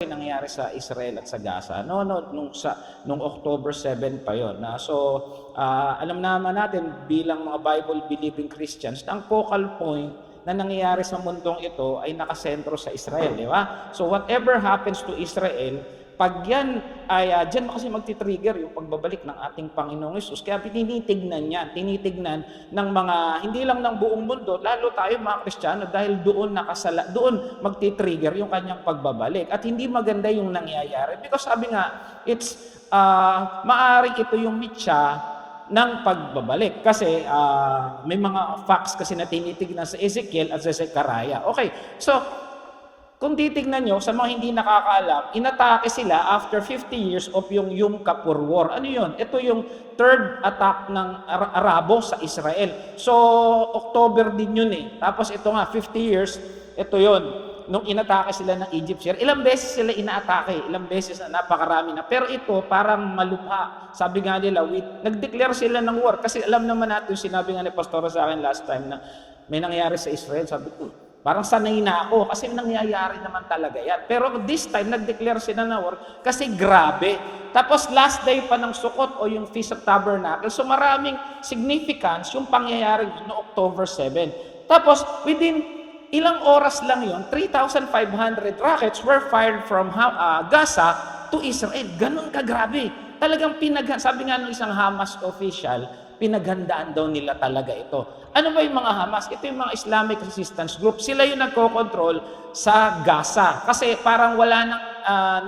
nangyari sa Israel at sa Gaza. Nung October 7 pa 'yon. Alam naman natin bilang mga Bible believing Christians, ang focal point na nangyayari sa mundong ito ay nakasentro sa Israel, di ba? So whatever happens to Israel, pag yan ay dyan kasi magti-trigger yung pagbabalik ng ating Panginoong Hesus. Kaya tinitignan ng mga, hindi lang ng buong mundo, lalo tayo mga Kristiyano, dahil doon doon magti-trigger yung kanyang pagbabalik. At hindi maganda yung nangyayari. Because sabi nga, maaari ito yung mitya ng pagbabalik. Kasi may mga facts kasi na tinitignan sa Ezekiel at sa Zechariah. Okay, so kung titignan nyo, sa mga hindi nakakaalam, inatake sila after 50 years of yung Yom Kippur War. Ano yun? Ito yung third attack ng Arabo sa Israel. So, October din yun eh. Tapos ito nga, 50 years, ito yun. Nung inatake sila ng Egypt. Ilang beses sila inaatake, ilang beses na napakarami na. Pero ito, parang malubha. Sabi nga nila, nag-declare sila ng war. Kasi alam naman natin, sinabi nga ni Pastora sa akin last time na may nangyari sa Israel. Sabi ko, parang sanay na ako kasi nangyayari naman talaga yan. Pero this time, nag-declare sila na war kasi grabe. Tapos last day pa ng Sukkot o yung Feast of Tabernacle. So maraming significance yung pangyayari no October 7. Tapos within ilang oras lang yun, 3,500 rockets were fired from Gaza to Israel. Ganun kagrabe. Talagang sabi nga ng isang Hamas official, pinaghandaan daw nila talaga ito. Ano ba yung mga Hamas? Ito yung mga Islamic Resistance Group. Sila yung nagko-control sa Gaza. Kasi parang wala nang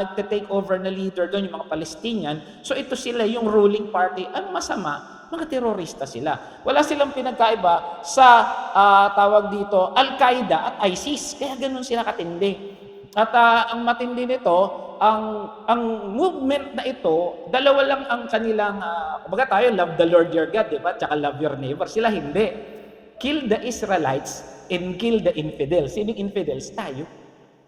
nagte-take over na leader doon, yung mga Palestinian. So ito sila yung ruling party. Ano masama? Mga terorista sila. Wala silang pinagkaiba sa tawag dito, Al-Qaeda at ISIS. Kaya ganun sila katindi. At ang matindi nito, ang movement na ito, dalawa lang ang kanilang, kumbaga tayo, love the Lord your God, di ba? Tsaka love your neighbor. Sila hindi. Kill the Israelites and kill the infidels. Sino infidels? Tayo.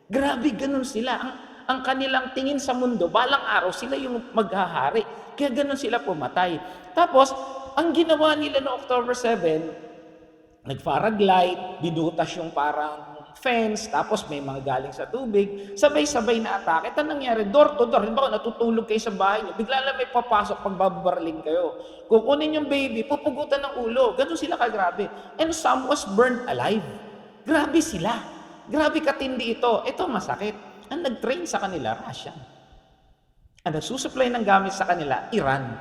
Grabe, ganun sila. Ang kanilang tingin sa mundo, balang araw, sila yung maghahari. Kaya ganun sila pumatay. Tapos, ang ginawa nila no October 7, nag-paraglide, binutas yung parang fence, tapos may mga galing sa tubig, sabay-sabay na atake. Ito nangyari, door to door. Halimbawa, natutulog kayo sa bahay niyo, bigla lang may papasok pag babarling kayo. Kukunin yung baby, pupugutan ng ulo. Ganun sila kagrabe. And some was burned alive. Grabe sila. Grabe katindi ito. Ito masakit. Ang nag-train sa kanila, Russia. Ang nagsusupply ng gamit sa kanila, Iran.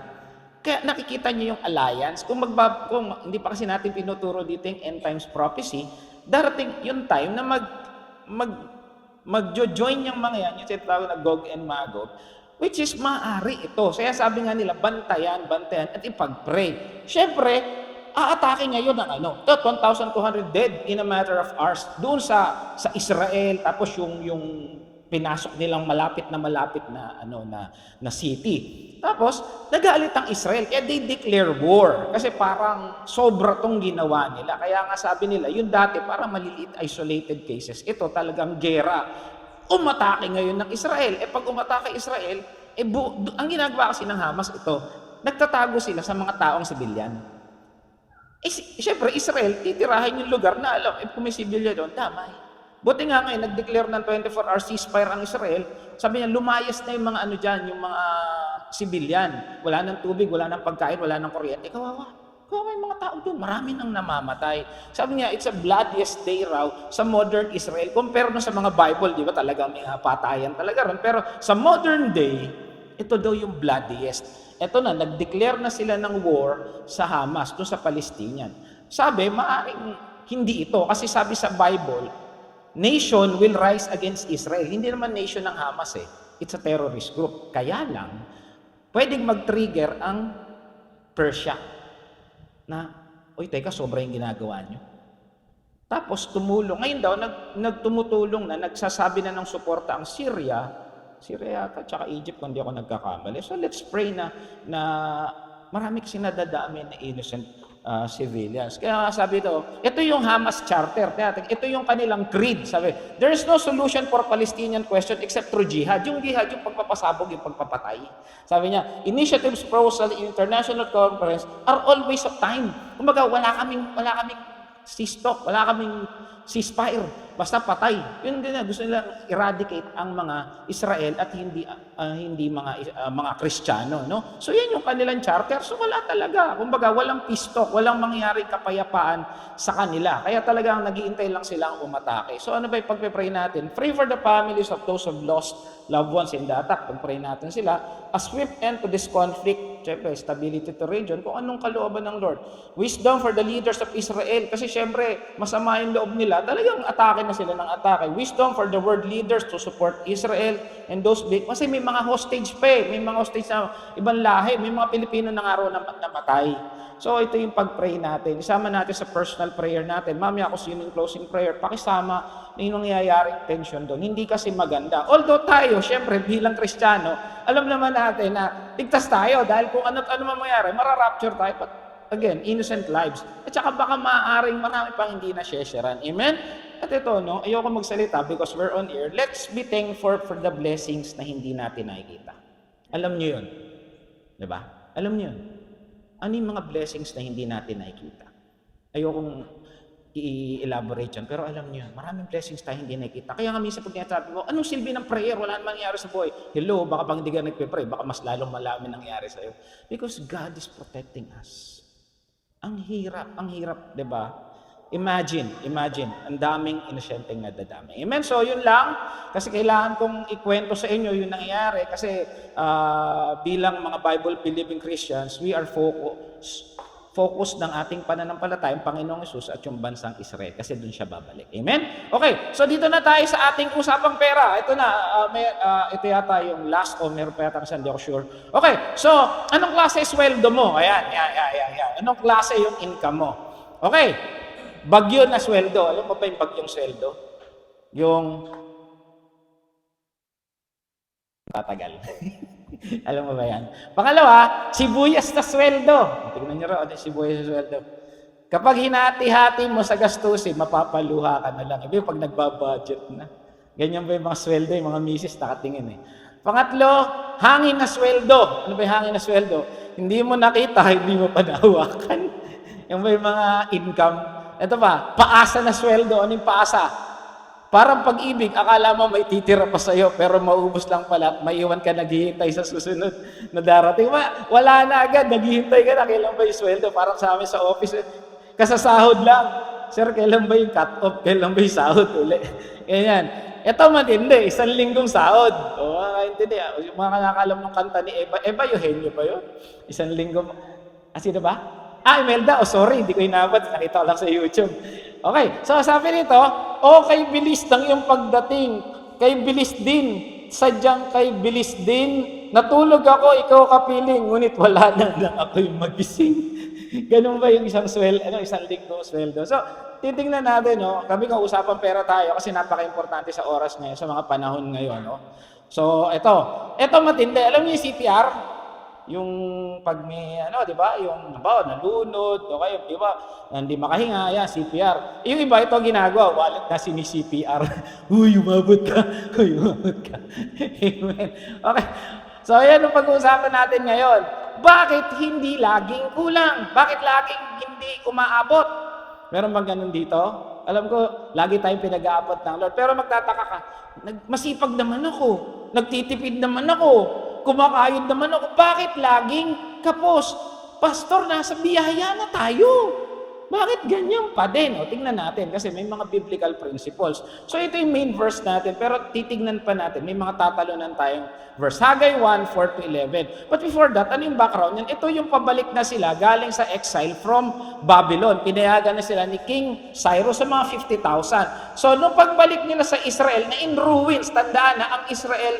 Kaya nakikita niyo yung alliance. Kung hindi pa kasi natin pinuturo dito yung end times prophecy, darating yung time na mag-join yung mga yan, yung tinatawag na Gog and Magog, which is maaari ito. Kaya sabi nga nila, bantayan, at ipag-pray. Siyempre, aatake ngayon ng 1,200 dead in a matter of hours. Doon sa Israel, tapos yung pinasok nilang malapit na city. Tapos, nagalit ang Israel. Kaya they declare war. Kasi parang sobra tong ginawa nila. Kaya nga sabi nila, yung dati parang maliliit isolated cases. Ito talagang gera. Umatake ngayon ng Israel. Pag umatake Israel, ang ginagawa kasi ng Hamas ito, nagtatago sila sa mga taong sibilyan. Siyempre, Israel, titirahin yung lugar na alam, kung may sibilyan doon, damay. Buti nga ngayon, nag-declare ng 24-hour ceasefire ang Israel. Sabi niya, lumayas na yung mga yung mga sibilyan. Wala ng tubig, wala ng pagkain, wala ng kuryente. Kawawa yung mga tao doon. Marami nang namamatay. Sabi niya, it's a bloodiest day raw sa modern Israel. Compare sa mga Bible, di ba talagang may patayan talaga ron. Pero sa modern day, ito daw yung bloodiest. Ito na, nag-declare na sila ng war sa Hamas, doon sa Palestinian. Sabi, maaaring hindi ito. Kasi sabi sa Bible, nation will rise against Israel. Hindi naman nation ng Hamas eh. It's a terrorist group. Kaya lang, pwedeng mag-trigger ang Persia na, teka, sobra yung ginagawa nyo. Tapos tumulong. Ngayon daw, nagtumutulong na, nagsasabi na ng suporta ang Syria at saka Egypt kung di ako nagkakamali. So let's pray na marami kasi nadadami na innocent civilians. Kaya sabi ito yung Hamas Charter. Ito yung kanilang creed. Sabi, there is no solution for Palestinian question except through jihad. Yung jihad, yung pagpapasabog, yung pagpapatay. Sabi niya, initiatives, proposal, international conference are all waste of time. Kumbaga, wala kaming sistok, wala kaming ceasefire, basta patay. Yun din, gusto nilang eradicate ang mga Israel at hindi mga Kristiyano, no? So yan yung kanilang charter. So wala talaga. Kumbaga, walang peace talk, walang mangyaring kapayapaan sa kanila. Kaya talagang naghihintay lang silang umatake. So ano ba yung pagpe-pray natin? Pray for the families of those who have lost loved ones in the attack. Pag-pray natin sila. A swift end to this conflict. Siyempre, stability to region. Kung anong kalooban ng Lord. Wisdom for the leaders of Israel. Kasi siyempre, masama yung loob nila. Talagang atake na sila ng atake. Wisdom for the world leaders to support Israel and those big. Kasi may mga hostage pa eh. May mga hostage na ibang lahi. May mga Pilipino na nga raw na namatay. So ito yung pag-pray natin. Isama natin sa personal prayer natin. Mamaya ako sino yung closing prayer. Pakisama na yung nangyayaring tension doon. Hindi kasi maganda. Although tayo, syempre bilang Kristiyano, alam naman natin na ligtas tayo dahil kung ano man mangyari, mararapture tayo. But again, innocent lives. At saka baka maaaring marami pang hindi na shesheran. Amen? At ito, no, ayoko magsalita because we're on air. Let's be thankful for the blessings na hindi natin nakikita. Alam niyo yun. Diba? Alam niyo yun. Ano yung mga blessings na hindi natin nakikita? Ayokong i-elaborate yan, pero alam niyo, maraming blessings tayo hindi nakikita. Kaya nga minsan pag natasabi mo, anong silbi ng prayer? Wala namang nangyari sa buhay. Hello, baka pang hindi ka nagpe-pray, baka mas lalong malaman nangyari sa'yo. Because God is protecting us. Ang hirap, di ba? Imagine, ang daming inosenteng nadadamay. Amen? So, yun lang. Kasi kailangan kong ikwento sa inyo yung nangyayari. Kasi bilang mga Bible-believing Christians, we are focus ng ating pananampalataya, ang Panginoong Hesus at yung bansang Israel. Kasi doon siya babalik. Amen? Okay, so dito na tayo sa ating usapang pera. Ito na, ito yata yung last o meron pa yata kasi hindi ako sure. Okay, so anong klase sweldo mo? Ayan. Anong klase yung income mo? Okay, bagyo na sweldo. Alam mo ba yung bagyong sweldo? Yung tatagal. Alam mo ba yan? Pangalawa, sibuyas na sweldo. Tingnan nyo rin, sibuyas na sweldo. Kapag hinati-hati mo sa gastusin, mapapaluha ka na lang. Ibig pag nagbabudget na. Ganyan ba yung mga sweldo, yung mga misis nakatingin eh. Pangatlo, hangin na sweldo. Ano ba yung hangin na sweldo? Hindi mo nakita, hindi mo pa nahawakan. Yung ba yung mga income? Ito pa, paasa na sweldo. Ano yung paasa? Parang pag-ibig, akala mo may titira pa sa'yo, pero maubos lang pala at maiwan ka naghihintay sa susunod na darating. Wala na agad, naghihintay ka na, kailan ba yung sweldo? Parang sa amin sa office, kasasahod lang. Sir, kailan ba yung cut-off? Kailan ba yung sahod uli? Ganyan. Ito matindi, 1 linggong sahod. O, hindi. Yung mga nakakalam ng kanta ni Eva Eugenio ba yun? 1 linggong, sino ba? Imelda, sorry, hindi ko inabot, nakita ko lang sa YouTube. Okay, so sabi nito, kay bilis ng iyong pagdating, kay bilis din, sadyang kay bilis din, natulog ako, ikaw kapiling, ngunit wala na lang ako'y magising. Ganun ba yung isang linggong sweldo? So, titingnan natin, no? Kami kung usapan pera tayo kasi napaka-importante sa oras ngayon, sa mga panahon ngayon, no? So, ito matindi. Alam niyo yung CPR? Yung pag may, di ba? Yung, nalunod, okay, di ba? Hindi makahinga, yan, CPR. Yung iba, ito ginagawa, wallet na sini-CPR. Uy, umabot ka. Amen. Okay. So, yan ang pag-uusapan natin ngayon. Bakit hindi laging kulang? Bakit laging hindi umaabot? Meron bang ganun dito? Alam ko, lagi tayong pinag-aabot ng Lord. Pero magtataka ka, masipag naman ako. Nagtitipid naman ako. Kumakayod naman ako. Bakit laging kapos? Pastor, nasa biyaya na tayo. Bakit ganyan pa din? Tingnan natin kasi may mga biblical principles. So ito yung main verse natin pero titignan pa natin. May mga tatalunan tayong verse. Haggai 1:4-11. But before that, ano yung background yan? Ito yung pabalik na sila galing sa exile from Babylon. Pinayagan na sila ni King Cyrus sa mga 50,000. So nung pagbalik nila sa Israel na in ruins, tandaan na ang Israel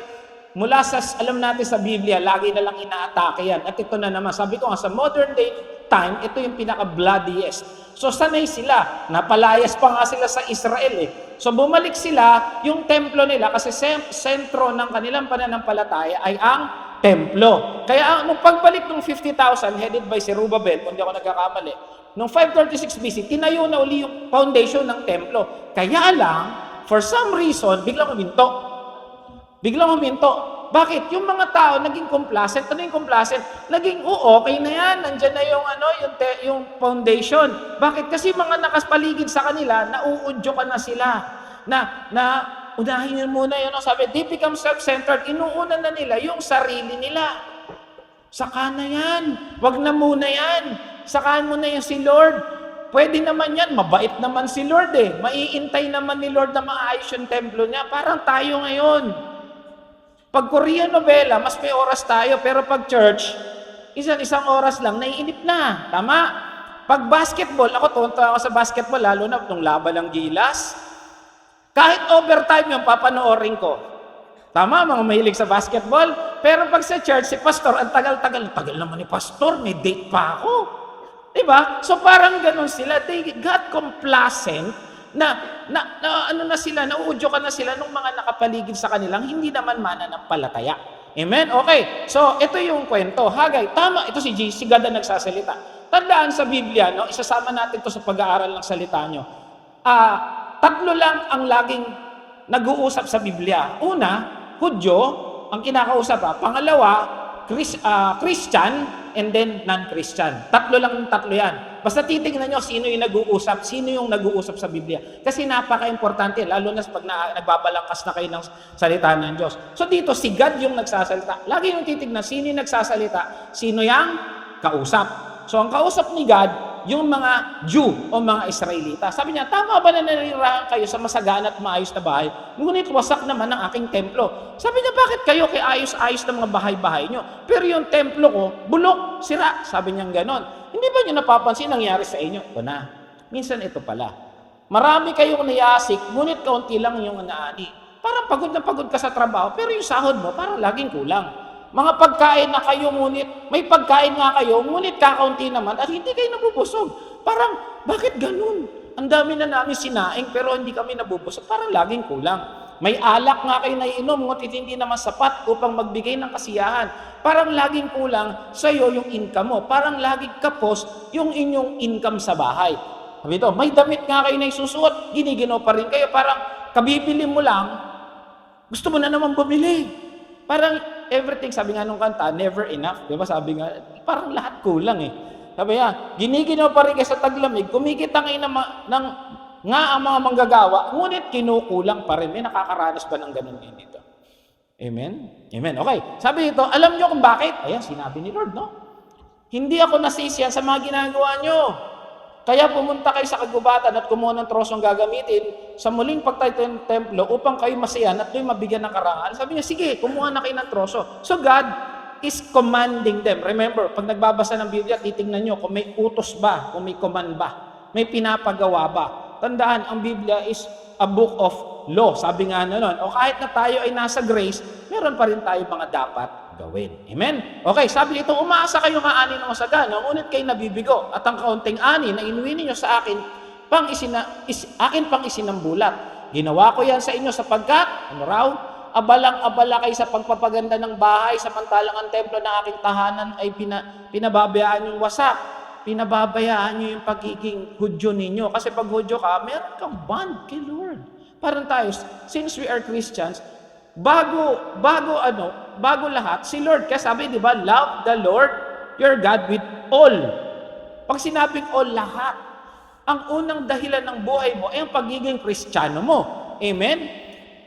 mula sa, alam natin sa Biblia, lagi na lang inaatake yan. At ito na naman, sabi ko nga, sa modern day time, ito yung pinaka-bloodiest. So sanay sila, napalayas pa nga sila sa Israel eh. So bumalik sila, yung templo nila, kasi sentro ng kanilang pananampalataya ay ang templo. Kaya nung pagbalik ng 50,000, headed by Zerubbabel, kung di ako nagkakamali, nung 536 BC, tinayo na uli yung foundation ng templo. Kaya lang, for some reason, biglang huminto. Bakit? Yung mga tao naging complacent. Ano yung complacent? Naging, okay na yan. Nandyan na yung, yung foundation. Bakit? Kasi mga nakapaligid sa kanila, nauudyo ka na sila. Na unahin nyo muna yun. Sabi, they become self-centered. Inuuna na nila yung sarili nila. Saka na yan. Wag na muna yan. Sakaan mo na yung si Lord. Pwede naman yan. Mabait naman si Lord eh. Maiintay naman ni Lord na maayos yung templo niya. Parang tayo ngayon. Pag Korean novela, mas may oras tayo. Pero pag church, isang oras lang, naiinip na. Tama? Pag basketball, ako tunta ako sa basketball, lalo na nung laban ng Gilas. Kahit overtime yung papanoorin ko. Tama, mga mahilig sa basketball. Pero pag sa church, si pastor, ang tagal naman ni pastor, may date pa ako. Diba? So parang ganun sila. They got complacent nauudyo ka na sila nung mga nakapaligid sa kanilang hindi naman mananampalataya. Amen? Okay. So, ito yung kwento. Hagay, tama. Ito si God ang nagsasalita. Tandaan sa Biblia, no? Isasama natin to sa pag-aaral ng salita nyo. Tatlo lang ang laging nag-uusap sa Biblia. Una, Hudyo, ang kinakausap. Pangalawa, Christian, and then non-Christian. Tatlo yan. Basta titignan nyo sino yung nag-uusap sa Biblia. Kasi napaka-importante, lalo na pag nagbabalangkas na kayo ng salita ng Diyos. So dito, si God yung nagsasalita. Lagi yung titignan, sino yung nagsasalita, sino yung kausap. So ang kausap ni God, yung mga Jew o mga Israelita. Sabi niya, tama ba na naninirahan kayo sa masagana at maayos na bahay? Ngunit wasak naman ang aking templo. Sabi niya, bakit kayo kay ayos-ayos ng mga bahay-bahay nyo? Pero yung templo ko, bulok, sira. Sabi niya ganon. Hindi ba niyo napapansin nangyari sa inyo? Ito na. Minsan ito pala. Marami kayong niyasik, ngunit kaunti lang yung naani. Parang pagod na pagod ka sa trabaho, pero yung sahod mo parang laging kulang. Mga pagkain na kayo, ngunit may pagkain nga kayo, ngunit kakaunti naman at hindi kayo nabubusog. Parang, bakit ganun? Ang dami na namin sinaing pero hindi kami nabubusog. Parang laging kulang. May alak nga kayo na iinom, ngunit hindi naman sapat upang magbigay ng kasiyahan. Parang laging kulang sa iyo yung income mo. Parang laging kapos yung inyong income sa bahay. Sabi ito, may damit nga kayo na isusuot, giniginaw pa rin kayo. Parang kabibili mo lang, gusto mo na naman bumili. Parang everything, sabi nga nung kanta, never enough. Di ba? Sabi nga, parang lahat kulang eh. Sabi nga, giniginaw pa rin kayo sa taglamig, kumikita ngayon nga ang mga manggagawa, ngunit kinukulang pa rin. May nakakaranas ba ng ganun ngayon dito? Amen? Amen. Okay. Sabi dito, alam nyo kung bakit? Ayan, sinabi ni Lord, no? Hindi ako nasisiyan sa mga ginagawa nyo. Kaya pumunta kayo sa kagubatan at kumuha ng trosong gagamitin sa muling pagtayo ng templo upang kayo masayan at do'y mabigyan ng karangal. Sabi niya, sige, kumuha na kayo ng troso. So God is commanding them. Remember, pag nagbabasa ng Biblia, titingnan nyo kung may utos ba, kung may command ba, may pinapagawa ba. Tandaan, ang Biblia is a book of law. Sabi nga na nun, o kahit na tayo ay nasa grace, meron pa rin tayo mga dapat gawin. Amen? Okay, sabi dito, umaasa kayo nga ani ng masagana, ngunit kayo nabibigo, at ang kaunting ani na inuwi ninyo sa akin, akin pang isinambulat. Ginawa ko yan sa inyo sapagkat, ano raw, abalang-abala kayo sa pagpapaganda ng bahay, samantalang ang templo ng aking tahanan ay pinababayaan yung wasak. Pinababayaan nyo yung pagiging Hudyo ninyo. Kasi pag Hudyo ka, meron kang bond kay Lord. Parang tayo, since we are Christians, bago lahat, si Lord, kaya sabi, di ba, love the Lord, your God with all. Pag sinabing all, lahat. Ang unang dahilan ng buhay mo ay ang pagiging Kristiyano mo. Amen?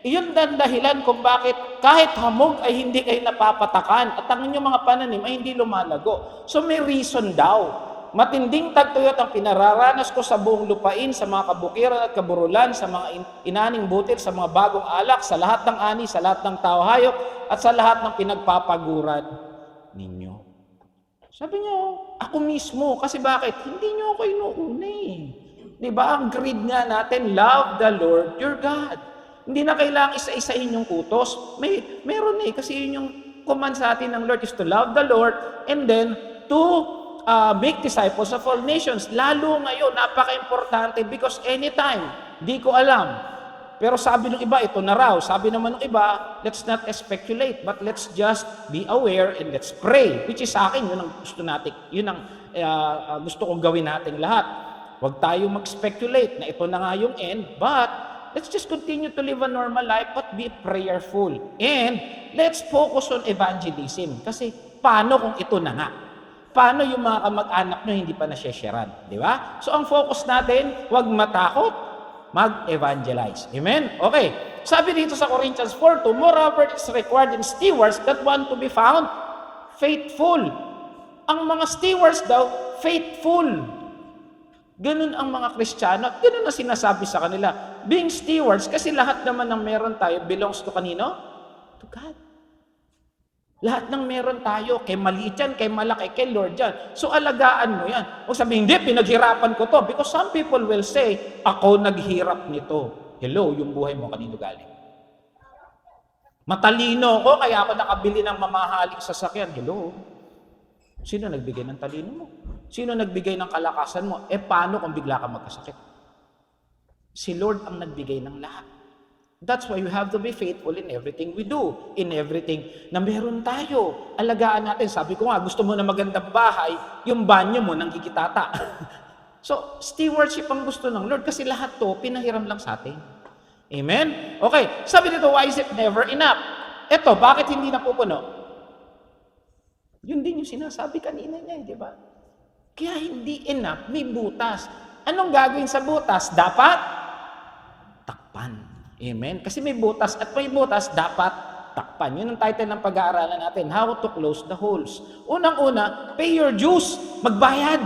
Iyon ang dahilan kung bakit kahit hamog ay hindi kayo napapatakan at ang inyong mga pananim ay hindi lumalago. So may reason daw. Matinding tagtuyot ang pinararanas ko sa buong lupain, sa mga kabukiran at kaburulan, sa mga inaning butil, sa mga bagong alak, sa lahat ng ani, sa lahat ng tao hayop, at sa lahat ng pinagpapaguran ninyo. Sabi niyo, ako mismo. Kasi bakit? Hindi niyo ako inuuna eh. Diba? Ang creed nga natin, love the Lord your God. Hindi na kailangang isa-isahin yung kutos. Meron eh. Kasi yun yung command sa atin ng Lord is to love the Lord and then to make disciples of all nations. Lalo ngayon, napaka-importante because anytime, di ko alam. Pero sabi ng iba, ito na raw. Sabi naman ng iba, let's not speculate, but let's just be aware and let's pray. Which is sa akin, yun ang gusto natin. Yun ang gusto kong gawin natin lahat. Huwag tayo mag-speculate na ito na nga yung end, but Let's just continue to live a normal life but be prayerful. And let's focus on evangelism. Kasi paano kung ito na nga? Paano yung mga kamag-anak nyo hindi pa nasyesharan? Di ba? So ang focus natin, huwag matakot, mag-evangelize. Amen? Okay. Sabi dito sa Corinthians 4:2, moreover is required in stewards that want to be found faithful. Ang mga stewards daw, faithful. Ganun ang mga Kristiyano. Ganun na sinasabi sa kanila. Being stewards, kasi lahat naman ng meron tayo belongs to kanino? To God. Lahat ng meron tayo, kay maliit yan, kay malaki, kay Lord yan. So alagaan mo yan. Huwag sabihin, hindi, pinaghirapan ko to. Because some people will say, ako naghirap nito. Hello, yung buhay mo kanino galing? Matalino ko, kaya ako nakabili ng mamahaling sasakyan. Hello? Sino nagbigay ng talino mo? Sino nagbigay ng kalakasan mo? Paano kung bigla ka magkasakit? Si Lord ang nagbigay ng lahat. That's why we have to be faithful in everything we do. In everything na meron tayo. Alagaan natin. Sabi ko nga, gusto mo na magandang bahay, yung banyo mo nang gigitata. So, stewardship ang gusto ng Lord kasi lahat to, pinahiram lang sa atin. Amen? Okay, sabi dito, why is it never enough? Ito, bakit hindi napupuno? Yun din yung sinasabi kanina niya, di ba? Kaya hindi enough, may butas. Anong gagawin sa butas? Dapat takpan. Amen? Kasi may butas at may butas, dapat takpan. Yun ang title ng pag-aaralan natin, How to Close the Holes. Unang-una, pay your dues. Magbayad.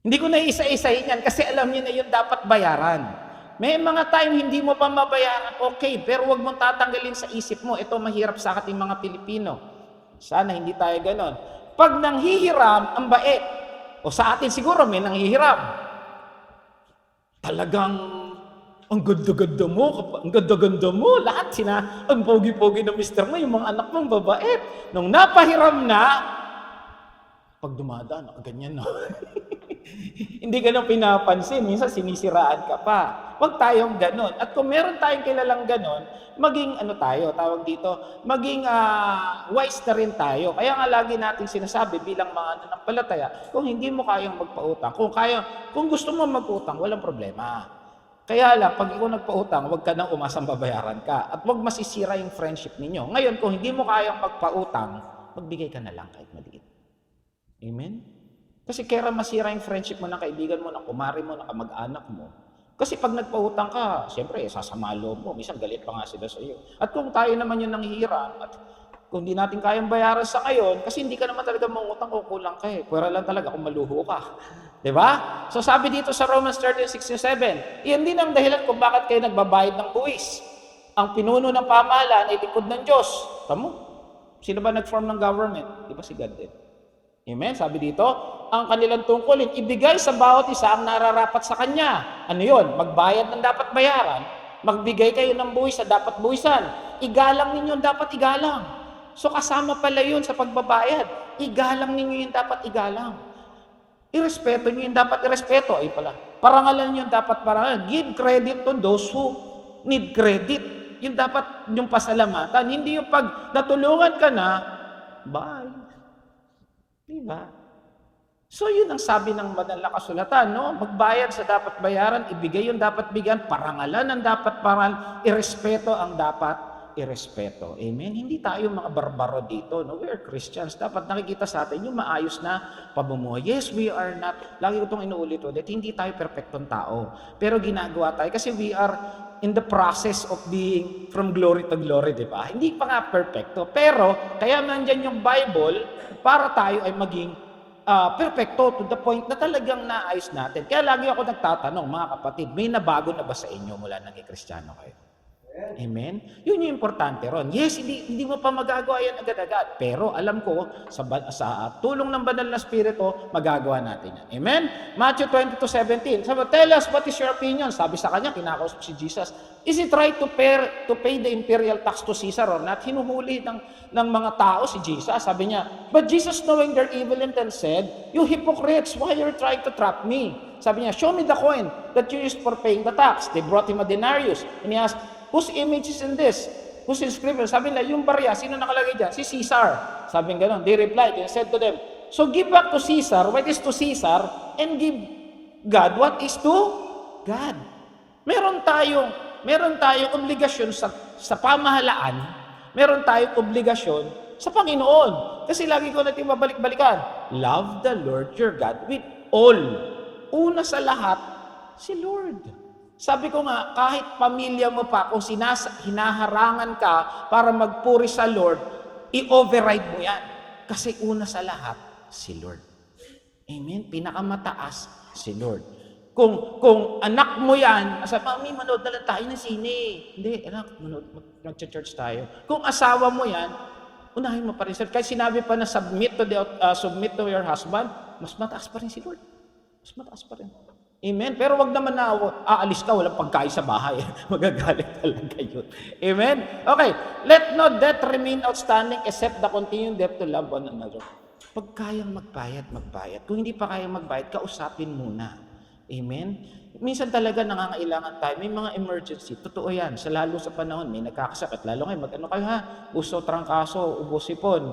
Hindi ko na isa-isahin yan kasi alam niyo na yun dapat bayaran. May mga time hindi mo pa mabayaran, okay, pero huwag mong tatanggalin sa isip mo, ito mahirap sa ating mga Pilipino. Sana hindi tayo ganon. Pag nanghihiram, ang bait. O sa atin siguro may nanghihiram. Talagang ang ganda-ganda mo, ang ganda-ganda mo, lahat ang pogi-pogi ng mister mo, yung mga anak mong babait. Nung napahiram na, pag dumadaan, ganyan na. Hindi ka nang pinapansin, minsan sinisiraan ka pa. Huwag tayong ganon. At kung meron tayong kilalang ganon, maging maging wise na rin tayo. Kaya nga lagi natin sinasabi bilang mga nanampalataya, kung hindi mo kayang magpautang, kung gusto mo magpautang, walang problema. Kaya lang, pag ikaw nagpautang, huwag ka nang umasang babayaran ka. At huwag masisira yung friendship ninyo. Ngayon, kung hindi mo kayang magpautang, magbigay ka na lang kahit maliit. Amen? Kasi kaya masira yung friendship mo ng kaibigan mo, ng kumari mo, ng kamag-anak mo. Kasi pag nagpautang ka, siyempre, sasama loob mo. Minsan galit pa nga sila sa iyo. At kung tayo naman yung nanghihiram, at kung hindi natin kayang bayaran sa ngayon, kasi hindi ka naman talaga mangutang kung kulang ka eh. Pwera lang talaga kung maluho ka. Diba? So sabi dito sa Romans 13:6-7, iyan din ang dahilan kung bakit kayo nagbabayad ng buwis. Ang pinuno ng pamahalaan ay lingkod ng Diyos. Tamo? Sino ba nag-form ng government? Di ba si God din? Amen? Sabi dito, ang kanilang tungkulin, ibigay sa bawat isa ang nararapat sa kanya. Ano yon? Magbayad ng dapat bayaran, magbigay kayo ng buwis sa dapat buwisan. Igalang ninyo ang dapat igalang. So kasama pala yun sa pagbabayad. Igalang ninyo yung dapat igalang. Irespeto nyo yung dapat irespeto. Ay pala. Parangalan nyo yung dapat parangalan. Give credit to those who need credit. Yung dapat yung pasalamatan. Hindi yung pag natulungan ka na, bye. Diba? So yun ang sabi ng banal na kasulatan, no? Magbayad sa dapat bayaran, ibigay yung dapat bigyan, parangalan ang dapat parangalan, irespeto ang dapat irespeto. Amen? Hindi tayo mga barbaro dito. No? We are Christians. Dapat nakikita sa atin yung maayos na pamumuhay. Yes, we are not, lagi ko itong inuulit-ulit, hindi tayo perfectong tao. Pero ginagawa tayo kasi we are in the process of being from glory to glory, di ba? Hindi pa nga perfecto. Pero, kaya nandyan yung Bible para tayo ay maging perfecto to the point na talagang naayos natin. Kaya lagi ako nagtatanong, mga kapatid, may nabago na ba sa inyo mula naging Kristiyano kayo? Amen? Yun yung importante ron. Yes, hindi mo pa magagawa yan agad-agad. Pero alam ko, sa tulong ng banal na Espiritu, magagawa natin yan. Amen? Matthew 22:17. Sabi, tell us, what is your opinion? Sabi sa kanya, kinakausap si Jesus, is it right to pay the imperial tax to Caesar or not? Hinuhuli ng mga tao si Jesus. Sabi niya, but Jesus knowing their evil intent said, you hypocrites, why are you trying to trap me? Sabi niya, show me the coin that you used for paying the tax. They brought him a denarius. And he asked, whose image is in this? Whose inscription? Sabi nila, yung barya, sino nakalagay dyan? Si Caesar. Sabi nga gano'n. They replied and said to them, so give back to Caesar what is to Caesar and give God what is to God. Meron tayong obligasyon sa pamahalaan, meron tayong obligasyon sa Panginoon. Kasi lagi ko natin babalik-balikan, love the Lord your God with all. Una sa lahat, si Lord. Sabi ko nga, kahit pamilya mo pa, kung hinaharangan ka para magpuri sa Lord, i-override mo yan. Kasi una sa lahat, si Lord. Amen? Pinakamataas, si Lord. Kung anak mo yan, sabi, Mami, manood na lang tayo ng sine. Hindi, anak, mag-church tayo. Kung asawa mo yan, unahin mo pa rin. Kahit sinabi pa na submit to your husband, mas mataas pa rin si Lord. Mas mataas pa rin. Amen? Pero wag naman na aalis ka, walang pagkain sa bahay. Magagalit talaga yun. Amen? Okay. Let no debt remain outstanding except the continuing debt to love one another. Pag kayang magbayad. Kung hindi pa kayang magbayad, kausapin muna. Amen? Minsan talaga nangangailangan tayo. May mga emergency. Totoo yan. Lalo sa panahon, may nagkakasakit. Lalo ngayon, mag-ano kayo ha? Uso, trangkaso, ubo, sipon.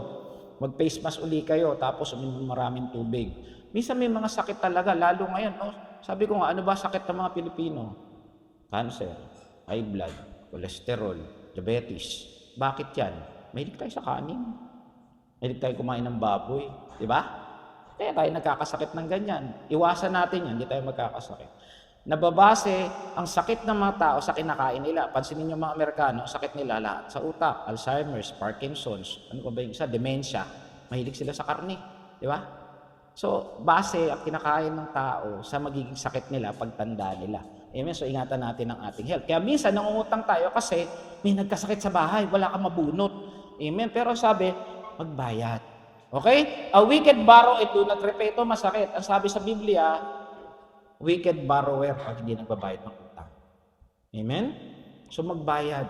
Mag-face mask uli kayo, tapos uminom maraming tubig. Minsan may mga sakit talaga. Lalo ngayon, no? Sabi ko nga, ano ba sakit ng mga Pilipino? Cancer, high blood, cholesterol, diabetes. Bakit yan? Mahilig tayo sa kanin. Mahilig tayo kumain ng baboy. Di ba? Kaya tayo nagkakasakit ng ganyan. Iwasan natin yan, hindi tayo magkakasakit. Nababase ang sakit ng mga tao sa kinakain nila. Pansinin niyo mga Amerikano, sakit nila lahat. Sa utak, Alzheimer's, Parkinson's, ano ba yung isa? Dementia. Mahilig sila sa karne. Di ba? So, base ang kinakain ng tao sa magiging sakit nila pagtanda nila. Amen? So, ingatan natin ang ating health. Kaya minsan, nangungutang tayo kasi may nagkasakit sa bahay, wala kang mabunot. Amen? Pero sabi, magbayad. Okay? A wicked borrow, do not repay. Ito masakit. Ang sabi sa Biblia, wicked borrower pag hindi nagbabayad ng utang. Amen? So, magbayad.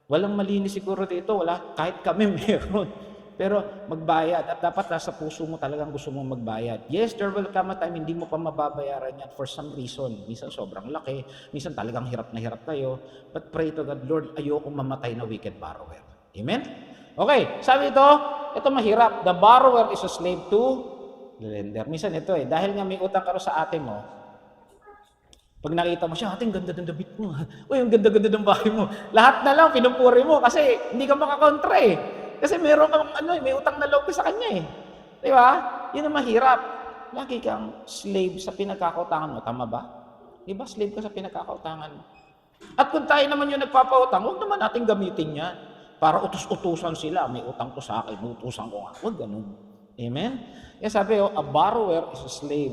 Walang malinis siguro dito. Wala. Kahit kami meron. Pero magbayad at dapat nasa puso mo talagang gusto mong magbayad. Yes, there will come a time hindi mo pa mababayaran yan for some reason. Minsan sobrang laki, minsan talagang hirap na hirap kayo. But pray to God, Lord, ayokong mamatay na wicked borrower. Amen? Okay, sabi ito mahirap. The borrower is a slave to the lender. Minsan ito dahil nga may utang ka sa ate mo, pag nakita mo siya, ating ganda ng damit mo. Uy, ang ganda-ganda ng bahay mo. Lahat na lang pinupuri mo kasi hindi ka makakontra Kasi meron kang may utang na loob sa kanya Di ba? Yun ang mahirap. Lagi kang slave sa pinagkakautangan mo. Tama ba? Di ba? Slave ka sa pinagkakautangan mo. At kung tayo naman yung nagpapautang, huwag naman natin gamitin yan. Para utos-utusan sila. May utang to sa akin, utusan ko nga. Huwag ganun. Amen? Kaya sabi, a borrower is a slave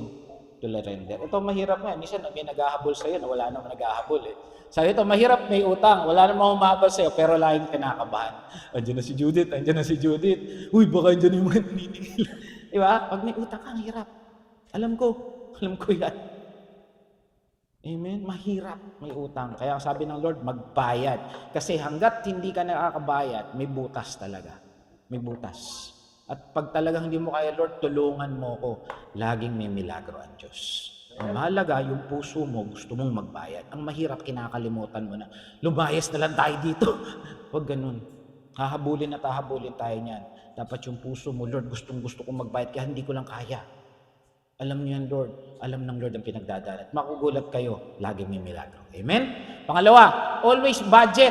to the lender. Ito mahirap nga. Minsan may naghahabol sa'yo na wala naman naghahabol Sabi ito, mahirap may utang. Wala namang humahabol sa'yo, pero laging kinakabahan. Andiyan na si Judith. Uy, baka andiyan yung mga naniningil. Di ba? Pag may utang ka, hirap. Alam ko yan. Amen? Mahirap may utang. Kaya sabi ng Lord, magbayad. Kasi hanggat hindi ka nakakabayad, may butas talaga. May butas. At pag talagang hindi mo kaya, Lord, tulungan mo ko, laging may milagro ang Diyos. Ang mahalaga, yung puso mo, gusto mong magbayad. Ang mahirap, kinakalimutan mo na, lumayas na lang tayo dito. Huwag ganun. Hahabulin tayo niyan. Dapat yung puso mo, Lord, gusto kong magbayad, kaya hindi ko lang kaya. Alam niyo yan, Lord. Alam ng Lord ang pinagdadaanan. Makugulat kayo, lagi may milagro. Amen? Pangalawa, always budget.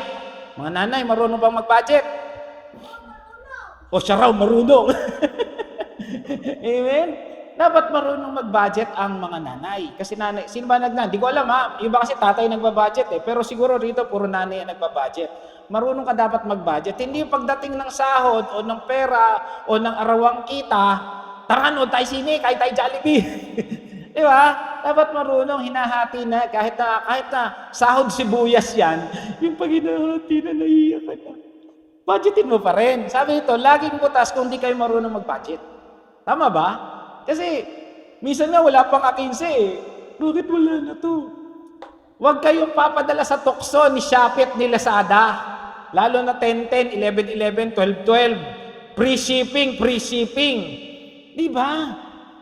Mga nanay, marunong bang mag-budget? O siya raw, marunong. Amen? Dapat marunong mag-budget ang mga nanay. Kasi nanay, sino ba Hindi ko alam Iba kasi tatay nagbabudget Pero siguro rito, puro nanay ang nagbabudget. Marunong ka dapat mag-budget. Hindi yung pagdating ng sahod o ng pera o ng arawang kita, tara noon tayo sine, kahit tayo Jollibee. Di ba? Dapat marunong, hinahati na, kahit na sahod sibuyas yan, yung pag hinahati na naiiyak ka na. Budgetin mo pa rin. Sabi ito, laging butas kung di kayo marunong mag-budget. Tama ba? Kasi, minsan nga wala pang A15 Bakit wala na to? Huwag kayong papadala sa tukso ni Shopee at ni Lazada. Lalo na 10-10, 11-11, 12-12. Pre-shipping. Di ba?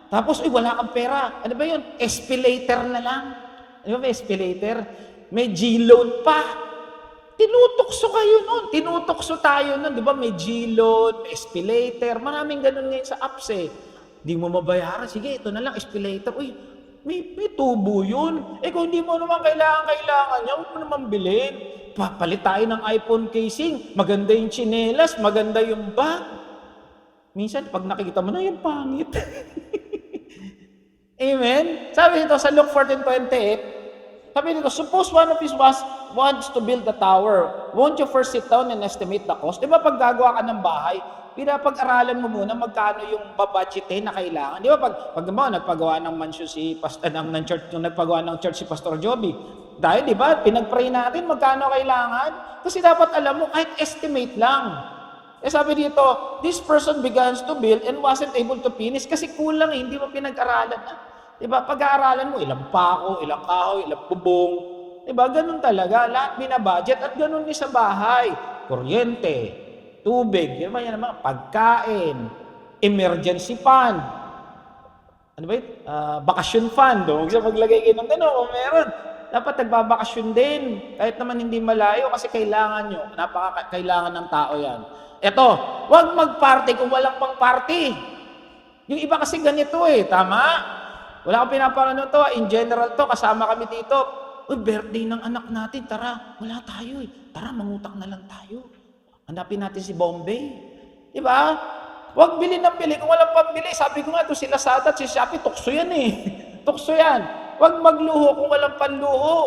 Tapos, wala kang pera. Ano ba yun? Escalator na lang. Ano ba escalator? May G-loan pa. Tinutokso kayo nun. Tinutokso tayo nun. Di ba? May G-loan, may escalator. Maraming ganun ngayon sa apps Di mo mabayaran. Sige, ito na lang, escalator. Uy, may tubo yun. Kung hindi mo naman kailangan niya, huwag mo naman bilhin. Papalit tayo ng iPhone casing. Maganda yung tsinelas, maganda yung bag. Minsan, pag nakikita mo na, yung pangit. Amen? Sabi nito sa Luke 14:28, sabi nito, suppose one of his wants to build a tower. Won't you first sit down and estimate the cost? Di ba pag gagawa ka ng bahay, pinapag-aralan mo muna magkano yung babudgetin na kailangan. Di ba pag nagpagawa ng mansion ng church, yung nagpagawa ng church si Pastor Joby, dahil di ba pinag-pray natin magkano kailangan? Kasi dapat alam mo kahit estimate lang. Sabi dito, this person begins to build and wasn't able to finish kasi kulang hindi mo pinag-aralan. Di ba? Pag-aaralan mo, ilang pako, ilang kahoy, ilang bubong. Di ba? Ganun talaga. Lahat binabudget at ganun din sa bahay. Kuryente, tubig, di ba? Yan naman, pagkain, emergency fund. Ano ba yun? Bakasyon fund. Huwag siya maglagay kayo ng gano'n kung meron. Dapat nagbabakasyon din. Kahit naman hindi malayo kasi kailangan nyo. Kailangan ng tao yan. Eto, huwag mag-party kung walang pang-party. Yung iba kasi ganito tama? Wala akong pinapanood to. In general to, kasama kami dito. Uy, birthday ng anak natin, tara. Wala tayo Tara, mangutang na lang tayo. Hanapin natin si Bombay. Di ba? Huwag bili ng bili kung walang pambili. Sabi ko nga, ito si Lazada at si Shopee, tukso yan Tukso yan. Huwag magluho kung walang panluho.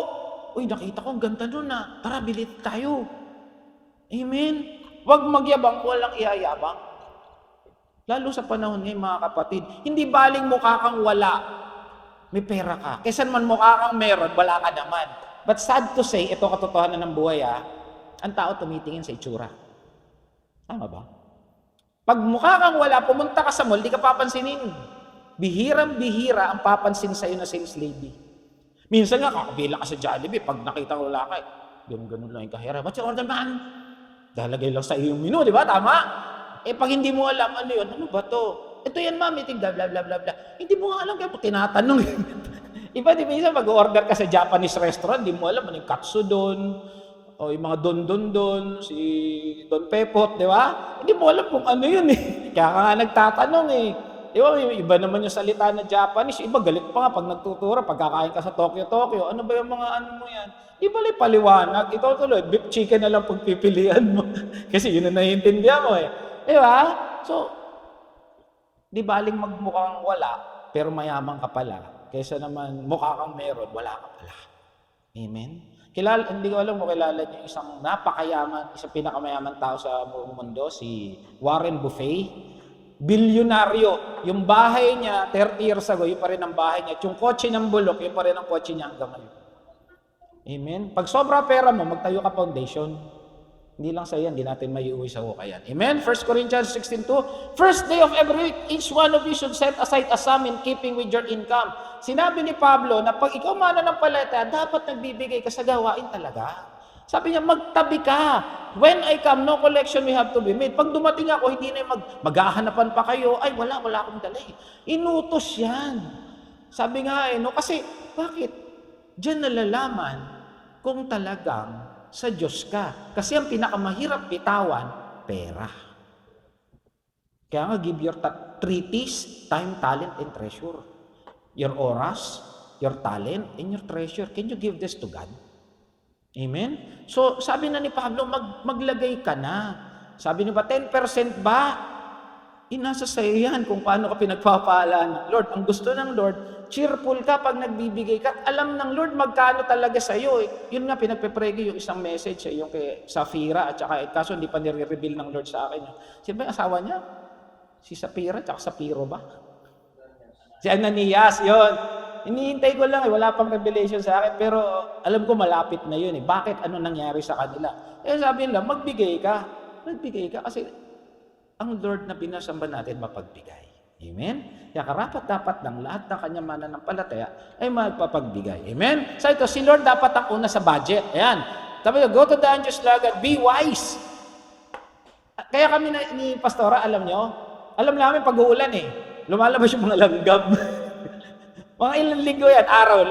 Uy, nakita ko, ang ganda nun Tara, bili tayo. Amen? Huwag magyabang kung walang iyayabang. Lalo sa panahon ngayon, mga kapatid, hindi baling mukha kang wala, may pera ka. Kaysa man mukha kang meron, wala ka naman. But sad to say, ito katotohanan ng buhay ang tao tumitingin sa itsura. Tama ba? Pag mukha kang wala, pumunta ka sa mall, di ka papansinin. Bihirang-bihira ang papansin sa'yo na sales lady. Minsan nga, kakabila ka sa Jollibee, pag nakita ko lalaki, ganun lang yung kahira. What's your order, man? Lalagay lang sa iyong menu, di ba? Tama? Pag hindi mo alam, ano yun? Ano ba to? Ito yan, ma'am, meeting, bla, bla, bla, bla, bla. Hindi mo nga alam, kaya po tinatanong. Iba, di ba, minsan mag-order ka sa Japanese restaurant, di mo alam, ano yung katsudon, o yung mga don, si Don Pepot, di ba? Hindi mo alam kung ano yun Kaya ka nga nagtatanong Di ba, iba naman yung salita na Japanese, iba galit pa nga pag nagtuturo, pagkakain ka sa Tokyo, ano ba yung mga ano mo yan? Di ba paliwanag? Ito tuloy, beef chicken na lang pagpipilian mo. Kasi yun na naiintindihan mo Di ba? So, di baling magmukhang wala, pero mayaman ka pala. Kaysa naman mukha kang meron, wala ka pala. Amen? Hindi ko alam mo kilala niyo isang napakayaman, isang pinakamayaman tao sa buong mundo, si Warren Buffett. Bilyonaryo. Yung bahay niya, 30 years ago, yun pa rin ang bahay niya. Yung kotse ng bulok, yun pa rin ang kotse niya hanggang ngayon. Amen? Pag sobra pera mo, magtayo ka foundation. Hindi lang sa yan, hindi natin maiuwi sa hukayan. Amen? 1 Corinthians 16:2, first day of every week, each one of you should set aside a sum in keeping with your income. Sinabi ni Pablo na pag ikaw mananampalataya, dapat nagbibigay ka sa gawain talaga. Sabi niya, magtabi ka. When I come, no collection we have to be made. Pag dumating ako, hindi na maghahanapan pa kayo. Ay, wala akong dala Inutos yan. Sabi nga kasi, bakit? Diyan nalalaman kung talagang sa Diyos ka. Kasi ang pinakamahirap bitawan, pera. Kaya nga, give your 3 T's, time, talent, and treasure. Your oras, your talent, and your treasure. Can you give this to God? Amen? So, sabi na ni Pablo, maglagay ka na. Sabi niya ba, 10% ba? Nasa sa'yo yan kung paano ka pinagpapalaan ng Lord. Ang gusto ng Lord, cheerful ka pag nagbibigay ka. Alam ng Lord magkano talaga sa'yo. Yun nga, pinagpe-pray ko yung isang message yung kay Safira at saka, kaso hindi pa nire-reveal ng Lord sa akin. Sino ba yung asawa niya? Si Safira at saka Sapiro ba? Si Ananias, yun. Hinihintay ko lang wala pang revelation sa akin, pero alam ko malapit na yun Bakit? Ano nangyari sa kanila? Sabi nila, magbigay ka. Magbigay ka kasi ang Lord na pinasamba natin mapagbigay. Amen? Kaya karapat-dapat ng lahat ng kanyang mananampalataya ay magpapagbigay. Amen? So ito, si Lord dapat ang una sa budget. Ayan. Sabi go to the unjust sluggard, be wise. Kaya kami ni Pastora, alam nyo, alam namin pag-uulan lumalabas yung mga langgam. Mga ilang linggo yan, araw,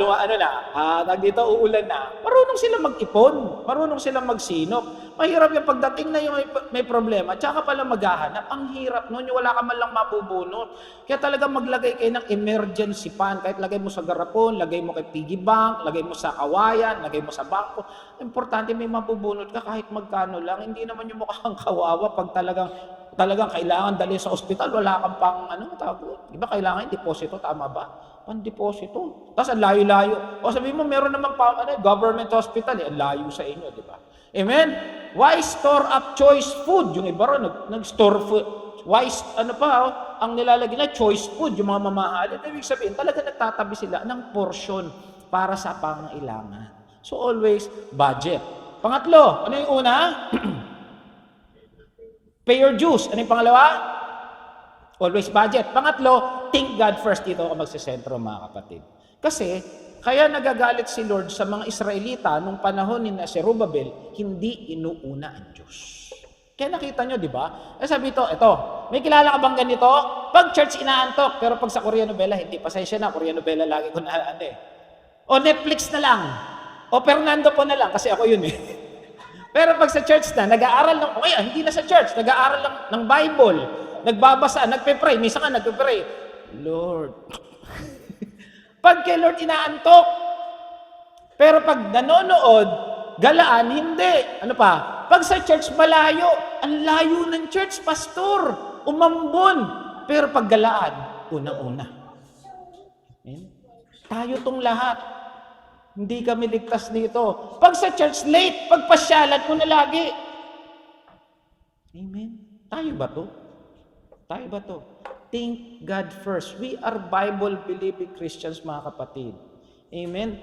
dito uulan na. Marunong sila mag-ipon, marunong sila magsinop. Mahirap yung pagdating na yung may problema, tsaka pala maghahanap. Ang hirap nun, yung wala ka man lang mabubunot. Kaya talaga maglagay kayo ng emergency fund. Kahit lagay mo sa garapon, lagay mo kay piggy bank, lagay mo sa kawayan, lagay mo sa bangko. Importante may mabubunot ka kahit magkano lang. Hindi naman yung mukhang kawawa pag talagang kailangan dali sa ospital, wala kang pang, di ba kailangan yung deposito, tama ba? Pang-deposito. Tapos ang layo-layo. O sabihin mo, meron naman government hospital, ang layo sa inyo, di ba? Amen? Why store up choice food? Yung iba rin, nag-store food. Why, ang nilalagay na choice food, yung mga mamahalin. Ibig sabihin, talaga nagtatabi sila ng portion para sa pangailangan. So always, budget. Pangatlo, ano yung una? Pay your dues. Ano yung pangalawa? Always budget. Pangatlo, think God first. Dito ako magsisentro, mga kapatid. Kasi, kaya nagagalit si Lord sa mga Israelita nung panahon ni Zerubbabel, hindi inuuna ang Diyos. Kaya nakita nyo, di ba? Sabi ito, may kilala ka bang ganito? Pag church inaantok, pero pag sa Korean novela, hindi. Pasensya na, Korean novela lagi ko na O Netflix na lang. O Fernando po na lang, kasi ako yun Pero pag sa church na, nag-aaral ng, hindi na sa church, nag-aaral lang ng Bible, nagbabasa, nagpe-pray, minsan ka nagpe-pray, Lord. Pag kay Lord inaantok, pero pag nanonood, galaan, hindi. Ano pa? Pag sa church malayo, ang layo ng church, pastor, umambon. Pero pag galaan, una-una. Tayo tong lahat. Hindi kami ligtas dito. Pag sa church, late. Pag pasyalan mo na lagi. Amen? Tayo ba to? Tayo ba to? Think God first. We are Bible-believing Christians, mga kapatid. Amen?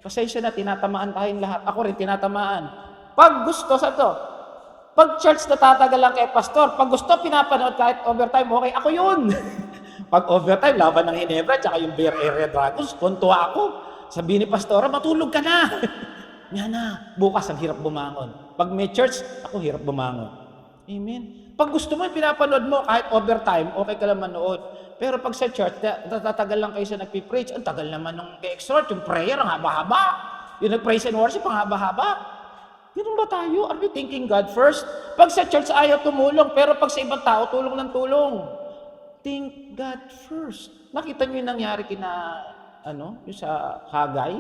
Pasensya na, tinatamaan tayong lahat. Ako rin, tinatamaan. Pag gusto sa to, pag church natatagal lang kay pastor, pag gusto, pinapanood kahit overtime, okay, ako yun. Pag overtime, laban ng Hinebra, tsaka yung Bear Area Dragons, kontua ako. Sabi ni pastora, matulog ka na. Yan na. Bukas, ang hirap bumangon. Pag may church, ako hirap bumangon. Amen. Pag gusto mo, pinapanood mo, kahit overtime, okay ka lang manood. Pero pag sa church, tatagal lang kayo sa nagpipreach, ang tagal naman ng exhort, yung prayer, ang haba-haba. Yung nag-praise and worship, ang haba-haba. Ganun ba tayo? Are we thinking God first? Pag sa church, ayaw tumulong, pero pag sa ibang tao, tulong ng tulong. Think God first. Nakita niyo yung nangyari yung sa Hagay,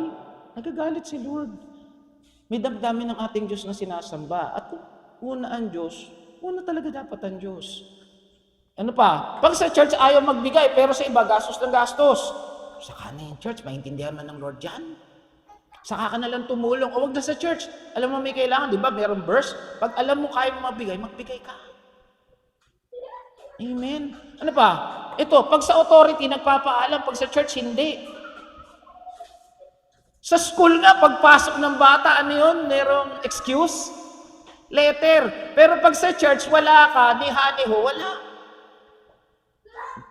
nagagalit si Lord. May damdamin ng ating Diyos na sinasamba. At una ang Diyos, una talaga dapat ang Diyos. Ano pa? Pag sa church ayaw magbigay, pero sa iba, gastos ng gastos. Saka na yung church, maintindihan man ng Lord dyan. Saka ka na lang tumulong. O wag na sa church. Alam mo may kailangan, di ba? Mayroong verse. Pag alam mo kaya mo magbigay, magbigay ka. Amen. Ano pa? Ito, pag sa authority, nagpapaalam. Pag sa church, hindi. Sa school nga, pagpasok ng bata, ano yun? Merong excuse? Letter. Pero pag sa church, wala ka, ni-ho, wala.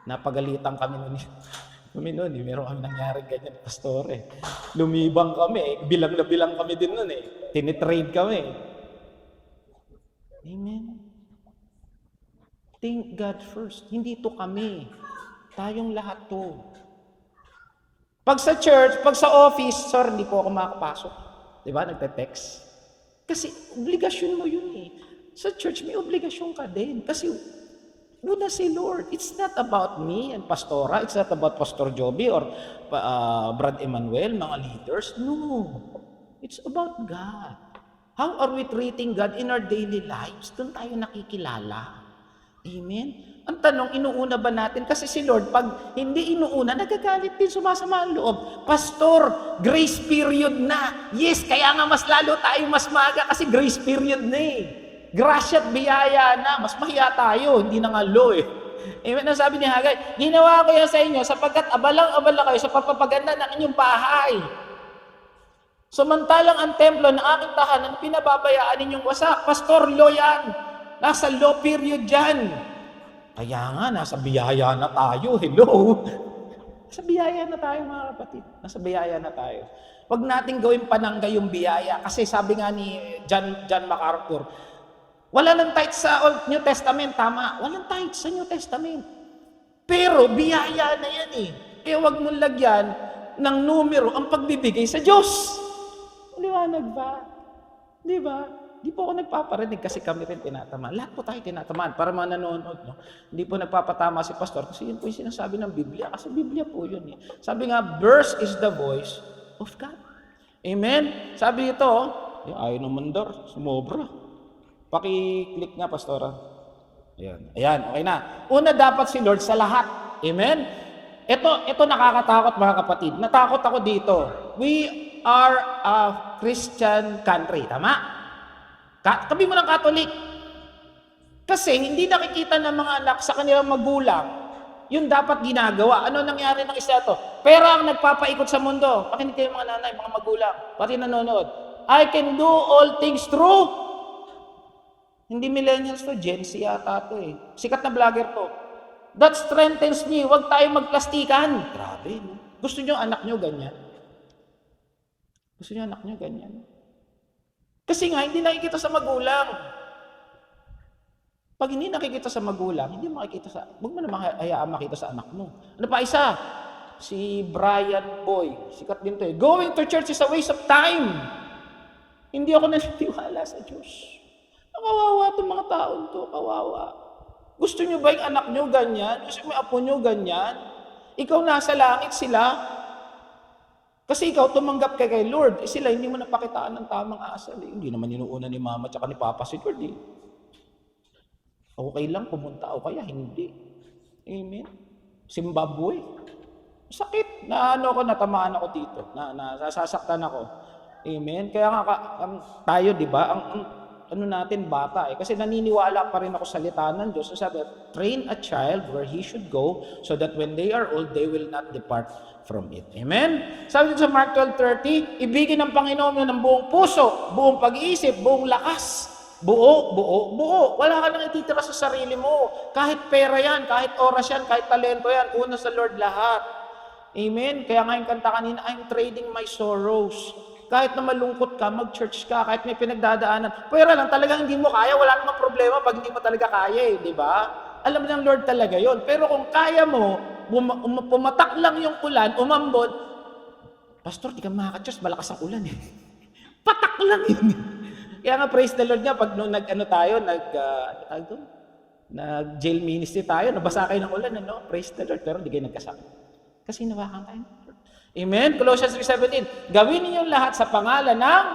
Napagalitan kami noon. Meron kami nangyari ganyan, pastor Lumibang kami, bilang na bilang kami din noon Tinitrade kami. Amen. Think God first. Hindi to kami. Tayong lahat to. Pag sa church, pag sa office, sorry, hindi po ako makapasok. Diba? Nagte-text. Kasi obligasyon mo yun Sa church, may obligasyon ka din. Kasi una si Lord. It's not about me and Pastora. It's not about Pastor Joby or Brad Emmanuel, mga leaders. No. It's about God. How are we treating God in our daily lives? Doon tayo nakikilala. Amen? Ang tanong, inuuna ba natin? Kasi si Lord, pag hindi inuuna, nagagalit din, sumasama ang loob. Pastor, grace period na. Yes, kaya nga mas lalo tayo mas maga kasi grace period na Grasya at biyaya na. Mas mahiya tayo, hindi na nga law Amen? Ang sabi ni Hagay, ginawa ko yan sa inyo sapagkat abalang-abala kayo sa pagpapaganda ng inyong bahay. Samantalang ang templo ng aking tahanan, pinababayaan ninyong wasak. Pastor, law yan. Nasa law period dyan. Kaya nga, nasa biyaya na tayo. Hello? Nasa biyaya na tayo, mga kapatid. Nasa biyaya na tayo. Huwag nating gawin panangga yung biyaya. Kasi sabi nga ni John MacArthur, wala nang tithes sa Old New Testament. Tama, walang tithes sa New Testament. Pero biyaya na yan Kaya huwag mong lagyan ng numero ang pagbibigay sa Diyos. Liwanag ba? Di ba? Di po ako nagpaparinig kasi kami rin tinatamaan. Lahat po tayo tinatamaan para mga nanonood. No? Hindi po nagpapatama si pastor kasi yun po yung sinasabi ng Biblia. Kasi Biblia po yun. Eh. Sabi nga, verse is the voice of God. Amen? Sabi ito, ayaw naman dar, sumobra. Paki-click nga, pastora. Ayan. Ayan, okay na. Una, dapat si Lord sa lahat. Amen? Ito nakakatakot mga kapatid. Natakot ako dito. We are a Christian country. Tama? Tabi mo ng Catholic. Kasi hindi nakikita ng mga anak sa kanilang magulang yung dapat ginagawa. Ano nangyari ng isa to? Pera ang nagpapaikot sa mundo. Pakinig kayo mga nanay, mga magulang, pati nanonood. I can do all things through. Hindi millennials to, Gen Z yata to eh. Sikat na vlogger to. That strengthens me. Huwag tayo magplastikan. Grabe, no? Gusto nyo anak nyo ganyan? Gusto nyo anak nyo ganyan? Kasi nga, hindi nakikita sa magulang. Pag hindi nakikita sa magulang, hindi makikita sa... Huwag mo naman hayaan makita sa anak mo. Ano pa isa? Si Brian Boy. Sikat din to eh. Going to church is a waste of time. Hindi ako naniniwala sa Diyos. Kawawa itong mga taon to. Kawawa. Gusto nyo ba yung anak nyo ganyan? Gusto mo yung apo nyo ganyan? Ikaw nasa langit sila. Kasi ikaw tumanggap ka kay Lord. Sila hindi mo napakitaan ng tamang asal. Hindi naman inuuna ni Mama at ni Papa si Lord. Okay lang pumunta o kaya hindi. Amen. Zimbabwe. Sakit. Natamaan ako dito. Nasasaktan ako. Amen. Kaya nga tayo, di ba? Ang natin bata eh. Kasi naniniwala pa rin ako sa salita ng Diyos. Sabi, train a child where he should go so that when they are old, they will not depart from it. Amen? Sabi dito sa Mark 12:30, ibigin ng Panginoon mo ng buong puso, buong pag-iisip, buong lakas. Buo. Wala ka nang ititira sa sarili mo. Kahit pera yan, kahit oras yan, kahit talento yan, una sa Lord lahat. Amen? Kaya nga yung kanta kanina, I'm trading my sorrows. Kahit na malungkot ka, mag-church ka, kahit may pinagdadaanan. Pero lang, talagang hindi mo kaya, wala namang problema pag hindi mo talaga kaya di ba? Alam ng Lord talaga yon. Pero kung kaya mo, pumatak lang yung ulan, umambon, Pastor, di ka makaka-church, malakas ang ulan eh. Patak lang yun. Kaya nga, praise the Lord nga, pag nung nag-jail ministry tayo, nabasa kayo ng ulan, praise the Lord, pero hindi kayo nagkasakit. Kasi nawakan tayo. Amen? Colossians 3:17, gawin niyo lahat sa pangalan ng...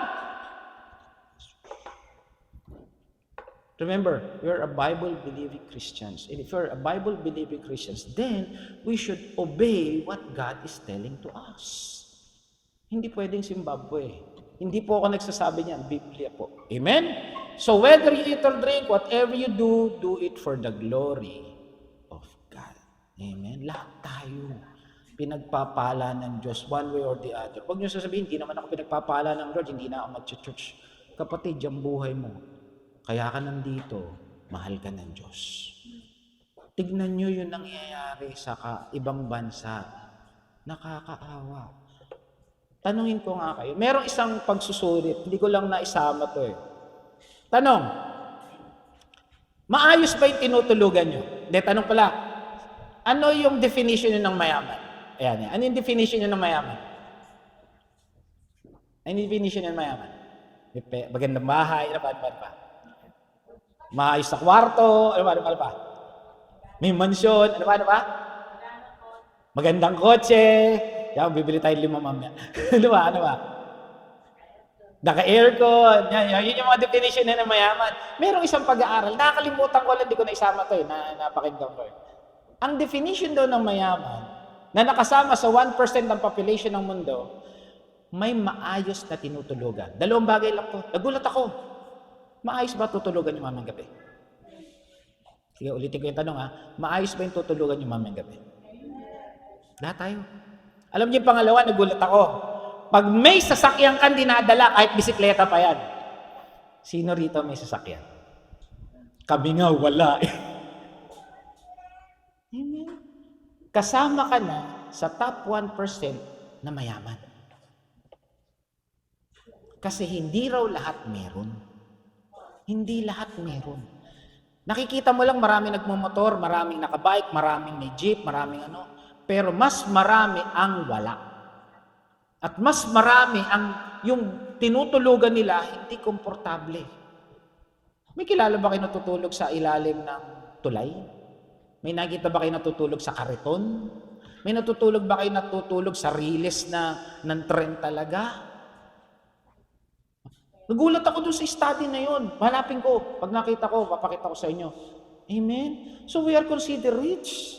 Remember, we are a Bible-believing Christians. And if we're a Bible-believing Christians, then we should obey what God is telling to us. Hindi pwedeng Zimbabwe. Hindi po ako nagsasabi niyan, Biblia po. Amen? So whether you eat or drink, whatever you do it for the glory of God. Amen? Lahat tayo pinagpapala ng Diyos one way or the other. Huwag niyo sasabihin, hindi naman ako pinagpapala ng Lord, hindi na ako mag-church. Kapatid, yung buhay mo. Kaya ka nandito, mahal ka ng Diyos. Tignan nyo yung nangyayari sa ibang bansa. Nakakaawa. Tanungin ko nga kayo. Merong isang pagsusulit. Hindi ko lang naisama to eh. Tanong. Maayos ba yung tinutulugan nyo? Hindi, tanong pala. Ano yung definition nyo ng mayaman? Ayan. Ano yung definition nyo ng mayaman? Ano yung definition nyo ng mayaman? Magandang bahay. Ano pa? Maayos sa kwarto. Ano pa? May mansyon. Ano pa? Magandang kotse. Yan, bibili tayo 5 mamaya. Ano ba? Naka-aircon. Yun yung mga definition na ng mayaman. Merong isang pag-aaral. Nakakalimutan ko lang, hindi ko na isama to napakinggan ko. Ang definition daw ng mayaman, na nakasama sa 1% ng population ng mundo, may maayos na tinutulugan. 2 bagay lang po. Nagulat ako. Maayos ba tutulugan yung mamayang gabi? Sige, ulitin ko yung tanong Maayos ba yung tutulugan yung mamayang gabi? Lahat tayo. Alam niyo yung pangalawa, nagulat ako. Pag may sasakyan kang dinadala, kahit bisikleta pa yan. Sino rito may sasakyan? Kami nga, wala eh. Kasama ka na sa top 1% na mayaman. Kasi hindi raw lahat meron. Hindi lahat meron. Nakikita mo lang maraming nagmumotor, maraming nakabike, maraming may jeep, maraming Pero mas marami ang wala. At mas marami yung tinutulugan nila, hindi komportable. May kilala ba kayo natutulog sa ilalim ng tulay? May nakita ba kayo natutulog sa kariton? May natutulog ba kayo natutulog sa riles ng tren talaga? Nagulat ako dun sa study na yun. Hanapin ko. Pag nakita ko, papakita ko sa inyo. Amen? So we are considered rich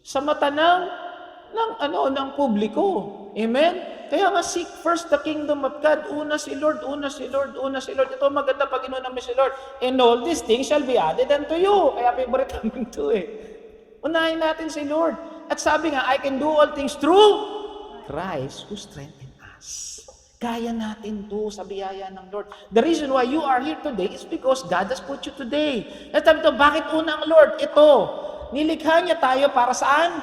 sa mata ng publiko. Amen? Kaya nga, seek first the kingdom of God. Una si Lord, una si Lord, una si Lord. Ito maganda pag inunan mo si Lord. And all these things shall be added unto you. Kaya favorite namin ito eh. Unahin natin si Lord. At sabi nga, I can do all things through Christ who strengthens us. Kaya natin to sa biyaya ng Lord. The reason why you are here today is because God has put you today. At sabi ito, bakit una ang Lord? Ito, nilikha niya tayo para saan?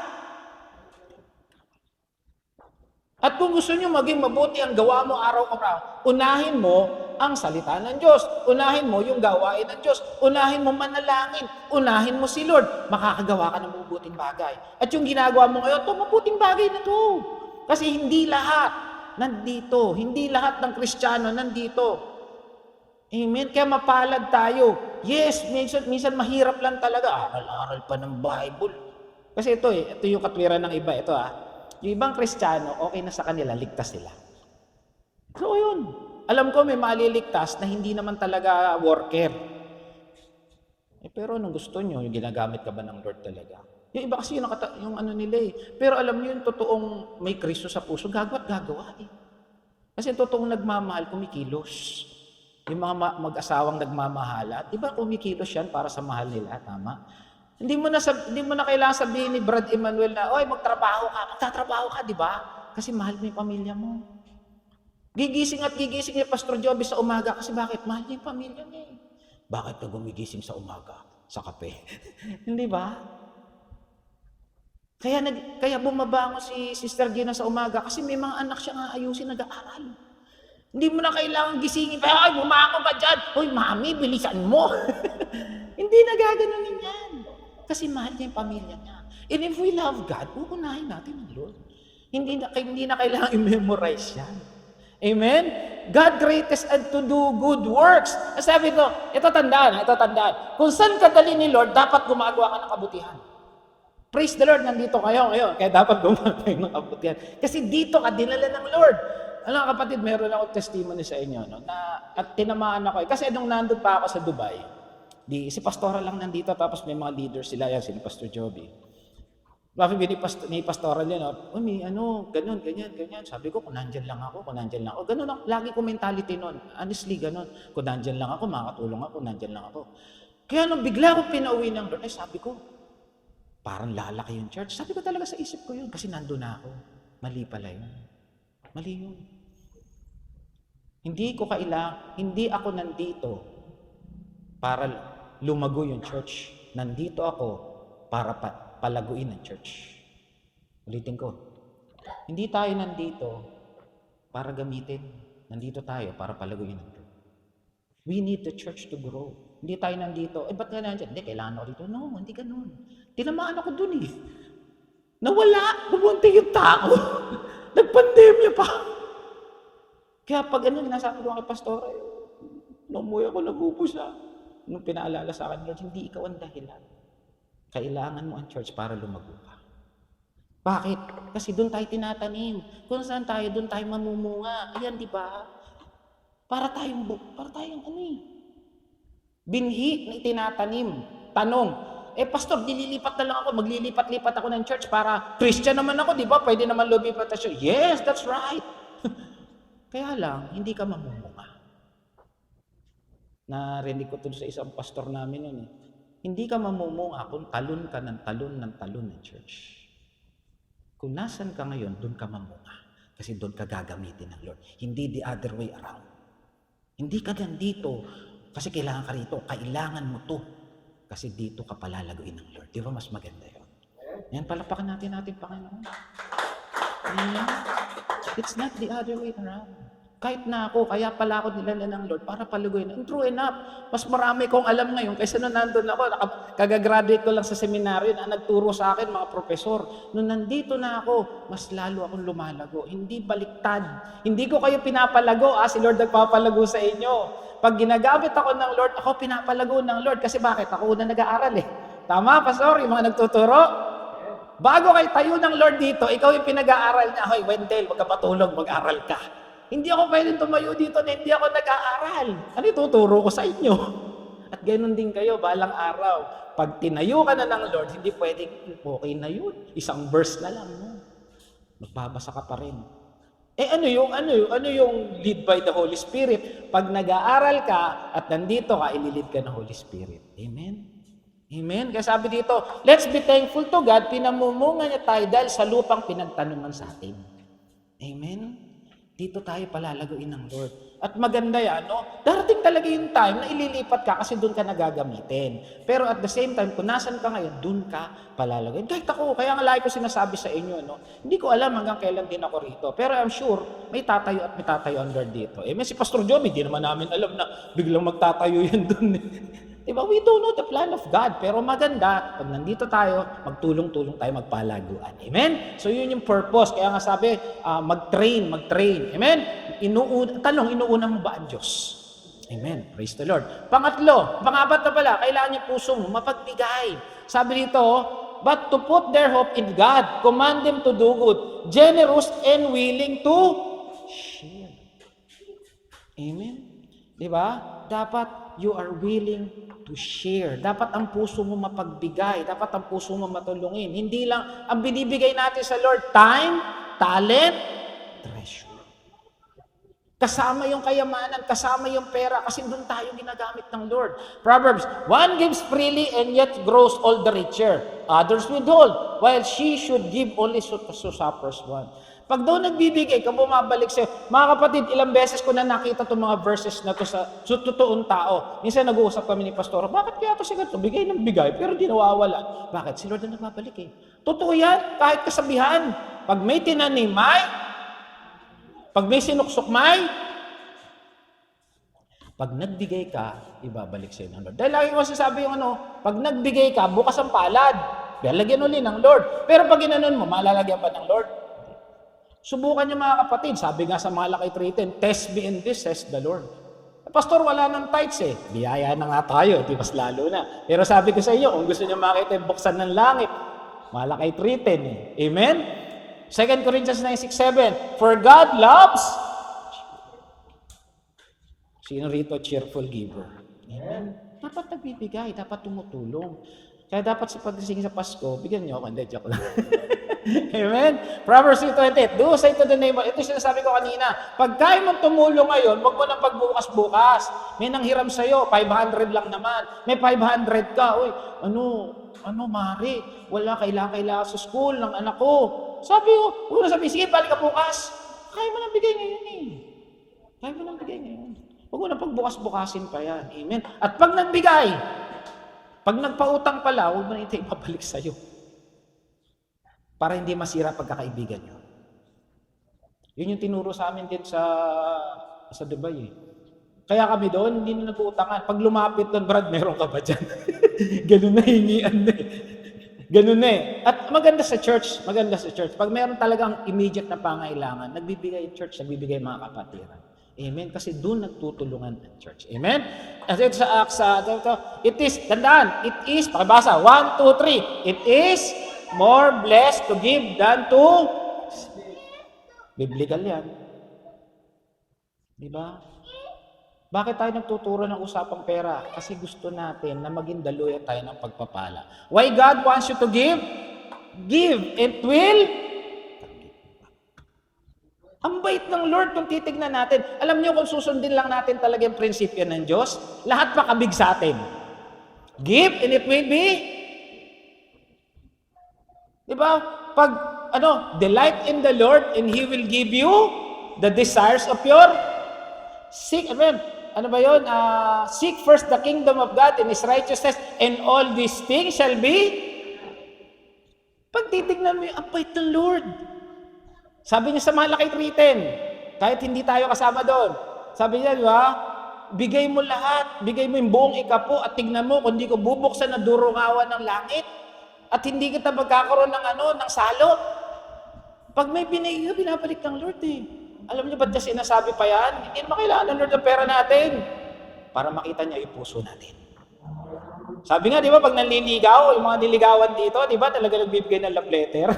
At kung gusto niyo maging mabuti ang gawa mo araw-araw, unahin mo ang salita ng Diyos. Unahin mo yung gawain ng Diyos. Unahin mo manalangin. Unahin mo si Lord. Makakagawa ka ng mabuting bagay. At yung ginagawa mo ngayon, ito mabuting bagay na ito. Kasi hindi lahat nandito. Hindi lahat ng Kristiyano nandito. Amen? Kaya mapalad tayo. Yes, minsan mahirap lang talaga. Aral-aral pa ng Bible. Kasi ito yung katwiran ng iba. Ito yung ibang Kristiyano, okay na sa kanila, ligtas sila. So yun. Alam ko may maliligtas na hindi naman talaga worker. Pero anong gusto nyo? Yung ginagamit ka ba ng Lord talaga? Yung iba kasi yung ano nila eh. Pero alam nyo yung totoong may Kristo sa puso, gagawa eh. Kasi yung totoong nagmamahal, kumikilos. Yung mga mag-asawang nagmamahala, di ba kumikilos yan para sa mahal nila? Tama? Hindi mo na kailangan sabihin ni Brad Emmanuel na, oy, magtatrabaho ka, di ba? Kasi mahal mo yung pamilya mo. Gigising ni Pastor Joby sa umaga kasi bakit? Mahal niya yung pamilya niya. Bakit ka gumigising sa umaga? Sa kape. Hindi ba? Kaya bumabango si Sister Gina sa umaga kasi may mga anak siya nga ayusin nag-aaral. Hindi mo na kailangan gisingin, ay, bumango ka dyan. Hoy, mami, bilisan mo. Hindi na gaganunin yan. Kasi mahal niya yung pamilya niya. And if we love God, uunahin natin ang Lord. Hindi na kailangan i-memorize yan. Amen? God greatest and to do good works. Sabi ito tandaan. Kung saan ka dali ni Lord, dapat gumagawa ka ng kabutihan. Praise the Lord, nandito kayo ngayon. Kaya dapat gumagawa kayo ng kabutihan. Kasi dito ka dinala ng Lord. Alam kapatid, meron akong testimony sa inyo. At tinamaan ako. Kasi nung nandun pa ako sa Dubai, si Pastora lang nandito, tapos may mga leaders sila, yan, si Pastor Joby. Bakit ni Pastoral yan, may ganun, ganyan. Sabi ko, kung nandyan lang ako. Ganun lang, lagi ko mentality nun. Honestly, ganun. Kung nandyan lang ako, makakatulong ako, nandyan lang ako. Kaya nung bigla ko pinauwi ng Lord, sabi ko, parang lalaki yung church. Sabi ko talaga sa isip ko yun, kasi nandun na ako. Mali pala yun. Mali yun. Hindi ako nandito para lumago yung church. Nandito ako para palaguin ang church. Ulitin ko. Hindi tayo nandito para gamitin. Nandito tayo para palaguin ang church. We need the church to grow. Hindi tayo nandito, ba't ka nandyan? Hindi, kailangan ako dito. No, hindi ganun. Tinamaan ako dun eh. Nawala, bumunti yung tao. Nagpandemya pa. Kaya pag nasabi ko kay Pastora, umuwi ako, nag-upo siya. Nung pinaalala sa akin, Lord, hindi ikaw ang dahilan. Kailangan mo ang church para lumago ka. Bakit? Kasi doon tayo tinatanim. Kung saan tayo, doon tayo mamumunga. Ayan, di ba? Para tayong binhi na itinatanim. Tanong, Pastor, dililipat na lang ako, maglilipat-lipat ako ng church para Christian naman ako, di ba? Pwede naman lumipat na siya. Yes, that's right. Kaya lang, hindi ka mamumunga. Narinig ko ito sa isang pastor namin noon eh. Hindi ka mamumunga kung talon ka ng talon ng church. Kung nasan ka ngayon, doon ka mamunga. Kasi doon ka gagamitin ng Lord. Hindi the other way around. Hindi ka nandito kasi kailangan ka rito. Kailangan mo to. Kasi dito ka palalaguin ng Lord. Di ba mas maganda yun? Yan, palapakan natin Panginoon. Amen. It's not the other way around. Kahit na ako, kaya pala ako nilala ng Lord para palaguin. And true enough, mas marami kong alam ngayon kaysa nung nandun ako. Kagagraduate ko lang sa seminaryo na nagturo sa akin, mga profesor. Nung nandito na ako, mas lalo akong lumalago. Hindi baliktad. Hindi ko kayo pinapalago. Si Lord nagpapalago sa inyo. Pag ginagamit ako ng Lord, ako pinapalago ng Lord. Kasi bakit? Ako una nag-aaral eh. Tama, Pastor? Yung mga nagtuturo? Bago kayo tayo ng Lord dito, ikaw yung pinag-aaral niya. Hoy, Wendell, wag ka matulog, mag-aral ka. Hindi ako pwedeng tumayo dito na hindi ako nag-aaral. Ano ituturo ko sa inyo? At ganoon din kayo, balang araw. Pag tinayo ka na ng Lord, hindi pwedeng, okay na yun. Isang verse na lang. No? Magbabasa ka pa rin. Ano yung lead by the Holy Spirit? Pag nag-aaral ka at nandito ka, ililid ka ng Holy Spirit. Amen? Amen? Kaya sabi dito, let's be thankful to God, pinamumunga niya tayo dahil sa lupang pinagtanungan sa atin. Amen? Dito tayo palalaguin ng Lord. At maganda yan, no? Darating talaga yung time na ililipat ka kasi doon ka nagagamitin. Pero at the same time, kung nasan ka ngayon, doon ka palalaguin. Kahit ako, kaya nga lagi ko sinasabi sa inyo, no? Hindi ko alam hanggang kailan din ako rito. Pero I'm sure, may tatayo at may tatayo ang Lord dito. Si Pastor Joey, hindi naman namin alam na biglang magtatayo yan doon. Diba? We don't know the plan of God. Pero maganda, pag nandito tayo, magtulong-tulong tayo, magpalaguan. Amen? So yun yung purpose. Kaya nga sabi, mag-train. Amen? Inuuna mo ba ang Diyos? Amen. Praise the Lord. Pangapat na pala, kailangan yung puso mo mapagbigay. Sabi dito, but to put their hope in God, command them to do good, generous and willing to share. Amen? Diba? Dapat you are willing to share. Dapat ang puso mo mapagbigay. Dapat ang puso mo matulungin. Hindi lang, ang binibigay natin sa Lord, time, talent, treasure. Kasama yung kayamanan, kasama yung pera, kasi doon tayo ginagamit ng Lord. Proverbs, one gives freely and yet grows all the richer. Others withhold, while she should give only so suffers one. Pag daw nagbibigay, kung bumabalik sa'yo, mga kapatid, ilang beses ko na nakita itong mga verses na to sa totoong tao. Minsan nag-uusap kami ni Pastor, bakit kaya ito si ganito? Bigay ng bigay, pero di nawawala. Bakit? Si Lord na nagbabalik eh. Totoo yan, kahit kasabihan. Pag may tinanim, pag may sinuksok, pag nagbigay ka, ibabalik sa'yo ng Lord. Dahil lagi ko masasabi yung pag nagbigay ka, bukas ang palad. Lalagyan ulit ng Lord. Pero pag inanon mo, malalagyan pa ng Lord. Subukan niyo mga kapatid, sabi nga sa Malakay 3:10, test me in this, says the Lord. Pastor, wala nang tithes eh. Biyaya na nga tayo, di mas lalo na. Pero sabi ko sa inyo, kung gusto niyo makita yung buksan ng langit, Malakay 3:10 eh. Amen? 2 Corinthians 9:6-7, for God loves, sino rito cheerful giver? Amen? Dapat nagbibigay, dapat tumutulong. Kaya dapat sa pagdating sa Pasko, bigyan niyo ako, hindi, joke lang. Amen? Proverbs 3:28, do say to the neighbor, ito sinasabi ko kanina, pag kaya mong tumulong ngayon, wag mo nang pagbukas-bukas. May nanghiram sa'yo, 500 lang naman. May 500 ka, uy, Mari, wala, kailangan sa school ng anak ko. Sabi ko, huwag na sabi, sige, balik ka bukas. Kaya mo nang bigay ngayon eh. Kaya mo nang bigay ngayon. Huwag mo nang pagbukas-bukasin pa yan. Amen? At pag nagbigay, pag nagpautang pala, huwag mo na ito ipabalik sa'yo. Para hindi masira pagkakaibigan nyo. Yun yung tinuro sa amin din sa Dubai eh. Kaya kami doon, hindi na nag-uutangan. Pag lumapit doon, Brad, meron ka ba dyan? Ganun na, hingian na eh. Ganun na eh. At maganda sa church. Pag meron talagang immediate na pangailangan, nagbibigay yung church, nagbibigay mga kapatiran. Amen? Kasi doon nagtutulungan ang church. Amen? As ito sa Acts, it is, tandaan, it is, pakibasa, 1, 2, 3, it is more blessed to give than to biblical yan. Diba? Bakit tayo nagtuturo ng usapang pera? Kasi gusto natin na maging daluyan tayo ng pagpapala. Why God wants you to give? Give. It will. Ang bait ng Lord kung titignan natin. Alam niyo kung susundin lang natin talaga yung prinsipyo ng Diyos, lahat makabig sa atin. Give and it will be. Diba? Pag, delight in the Lord and He will give you the desires of your seek. Ano ba yun? Seek first the kingdom of God and His righteousness and all these things shall be. Pag titignan mo yung ang bait ng Lord. Sabi niya sa Malakay 3:10, Kahit hindi tayo kasama doon. Sabi niya, di ba? Bigay mo lahat. Bigay mo yung buong ikapo at tignan mo kung hindi ko bubuksan na durungawan ng langit. At hindi kita magkakaroon ng salot. Pag may binigay, binabalik ng Lord eh. Alam niyo ba't niya sinasabi pa yan? Hindi naman kailangan ng Lord ang pera natin. Para makita niya yung puso natin. Sabi nga, di ba, pag nanliligaw, yung mga niligawan dito, di ba, talaga nagbibigay ng love letter?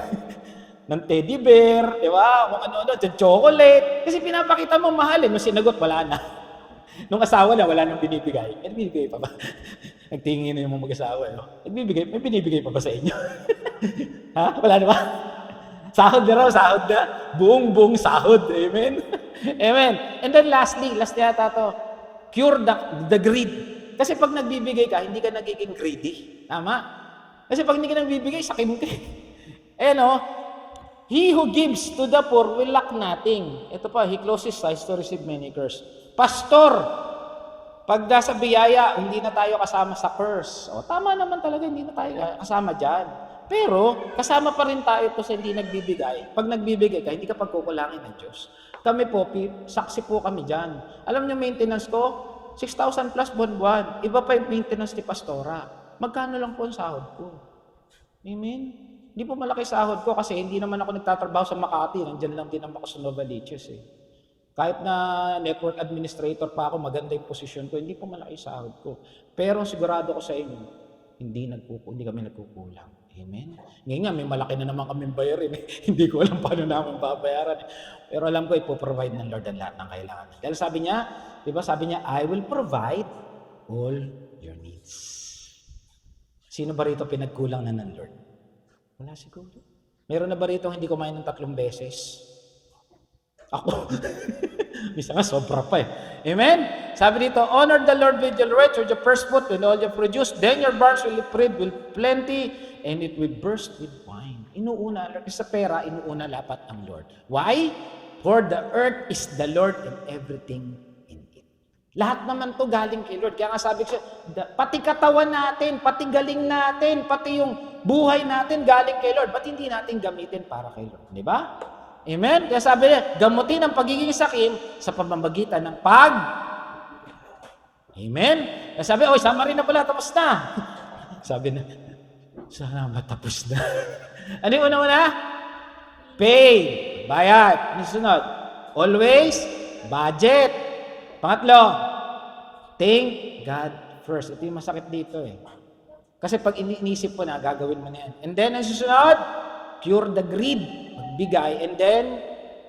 Ng teddy bear, di ba? Kung ano-ano, chocolate. Kasi pinapakita mo mahalin. Nung sinagot, wala na. Nung asawa na, wala nang binibigay. May binibigay pa ba? Nagtingin na yung mga mag-asawa. No? May binibigay pa ba sa inyo? Ha? Wala na ba? Sahod na raw, sahod na. Buong sahod. Amen? Amen. And then last yata to. Cure the greed. Kasi pag nagbibigay ka, hindi ka nagiging greedy. Tama? Kasi pag hindi ka nagbibigay, sakim ka. He who gives to the poor will lack nothing. Ito pa, he closes his eyes to receive many curse. Pastor, pag nasa biyaya, hindi na tayo kasama sa curse. O, tama naman talaga, hindi na tayo kasama dyan. Pero, kasama pa rin tayo sa hindi nagbibigay. Pag nagbibigay ka, hindi ka pagkukulangin ng Diyos. Kami po, saksi po kami dyan. Alam niyo maintenance ko, 6,000 plus buwan-buwan. Iba pa yung maintenance ni Pastora. Magkano lang po ang sahod ko? Amen? Hindi po malaki sahod ko kasi hindi naman ako nagtatrabaho sa Makati. Nandiyan lang din naman ako sa Novaliches eh. Kahit na network administrator pa ako, maganda yung posisyon ko, hindi po malaki sahod ko. Pero sigurado ko sa inyo, hindi kami nagkukulang. Amen? Ngayon nga, may malaki na naman kami bayarin eh. Hindi ko alam paano namin babayaran eh. Pero alam ko, ipoprovide ng Lord ang lahat ng kailangan. Dahil sabi niya, di ba sabi niya, I will provide all your needs. Sino ba rito pinagkulang na ng Lord? Wala siguro. Meron na ba rito hindi kumain ng 3 beses? Ako. Misa nga, sobra pa eh. Amen? Sabi dito, honor the Lord with your riches, with your first fruit, with all you produce, then your barns will be filled with plenty, and it will burst with wine. Inuuna, sa pera, inuuna lapat ang Lord. Why? For the earth is the Lord and everything in it. Lahat naman to galing kay Lord. Kaya nga sabi ko, pati katawan natin, pati galing natin, pati yung buhay natin galing kay Lord. Ba't hindi natin gamitin para kay Lord? Di ba? Amen? Kaya sabi niya, gamutin ang pagiging sakim sa pamamagitan ng Amen? Kaya sabi, sama rin na pala, tapos na. Sabi na, sana matapos na. Ano yung una-una? Pay. Bayad. Ano sunod? Always, budget. Pangatlo, thank God first. Ito yung masakit dito eh. Kasi pag iniisip mo na, gagawin mo na yan. And then, ang susunod, cure the greed. Magbigay. And then,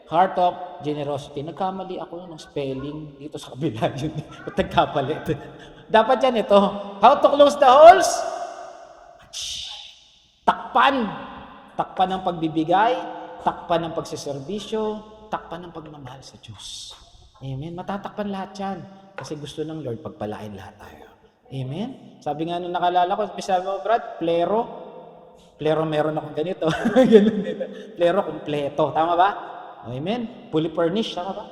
heart of generosity. Nagkamali ako ng spelling dito sa kabila yun. Nagkapalit. Dapat yan ito. How to close the holes? Takpan. Takpan ng pagbibigay. Takpan ng pagsiservisyo. Takpan ng pagmamahal sa Diyos. Amen. Matatakpan lahat yan. Kasi gusto ng Lord pagpalain lahat tayo. Amen. Sabi nga nung nakalala ko, sabi mo, Brad, Plero meron akong ganito. Plero kompleto. Tama ba? Amen? Fully furnished. Tama ba?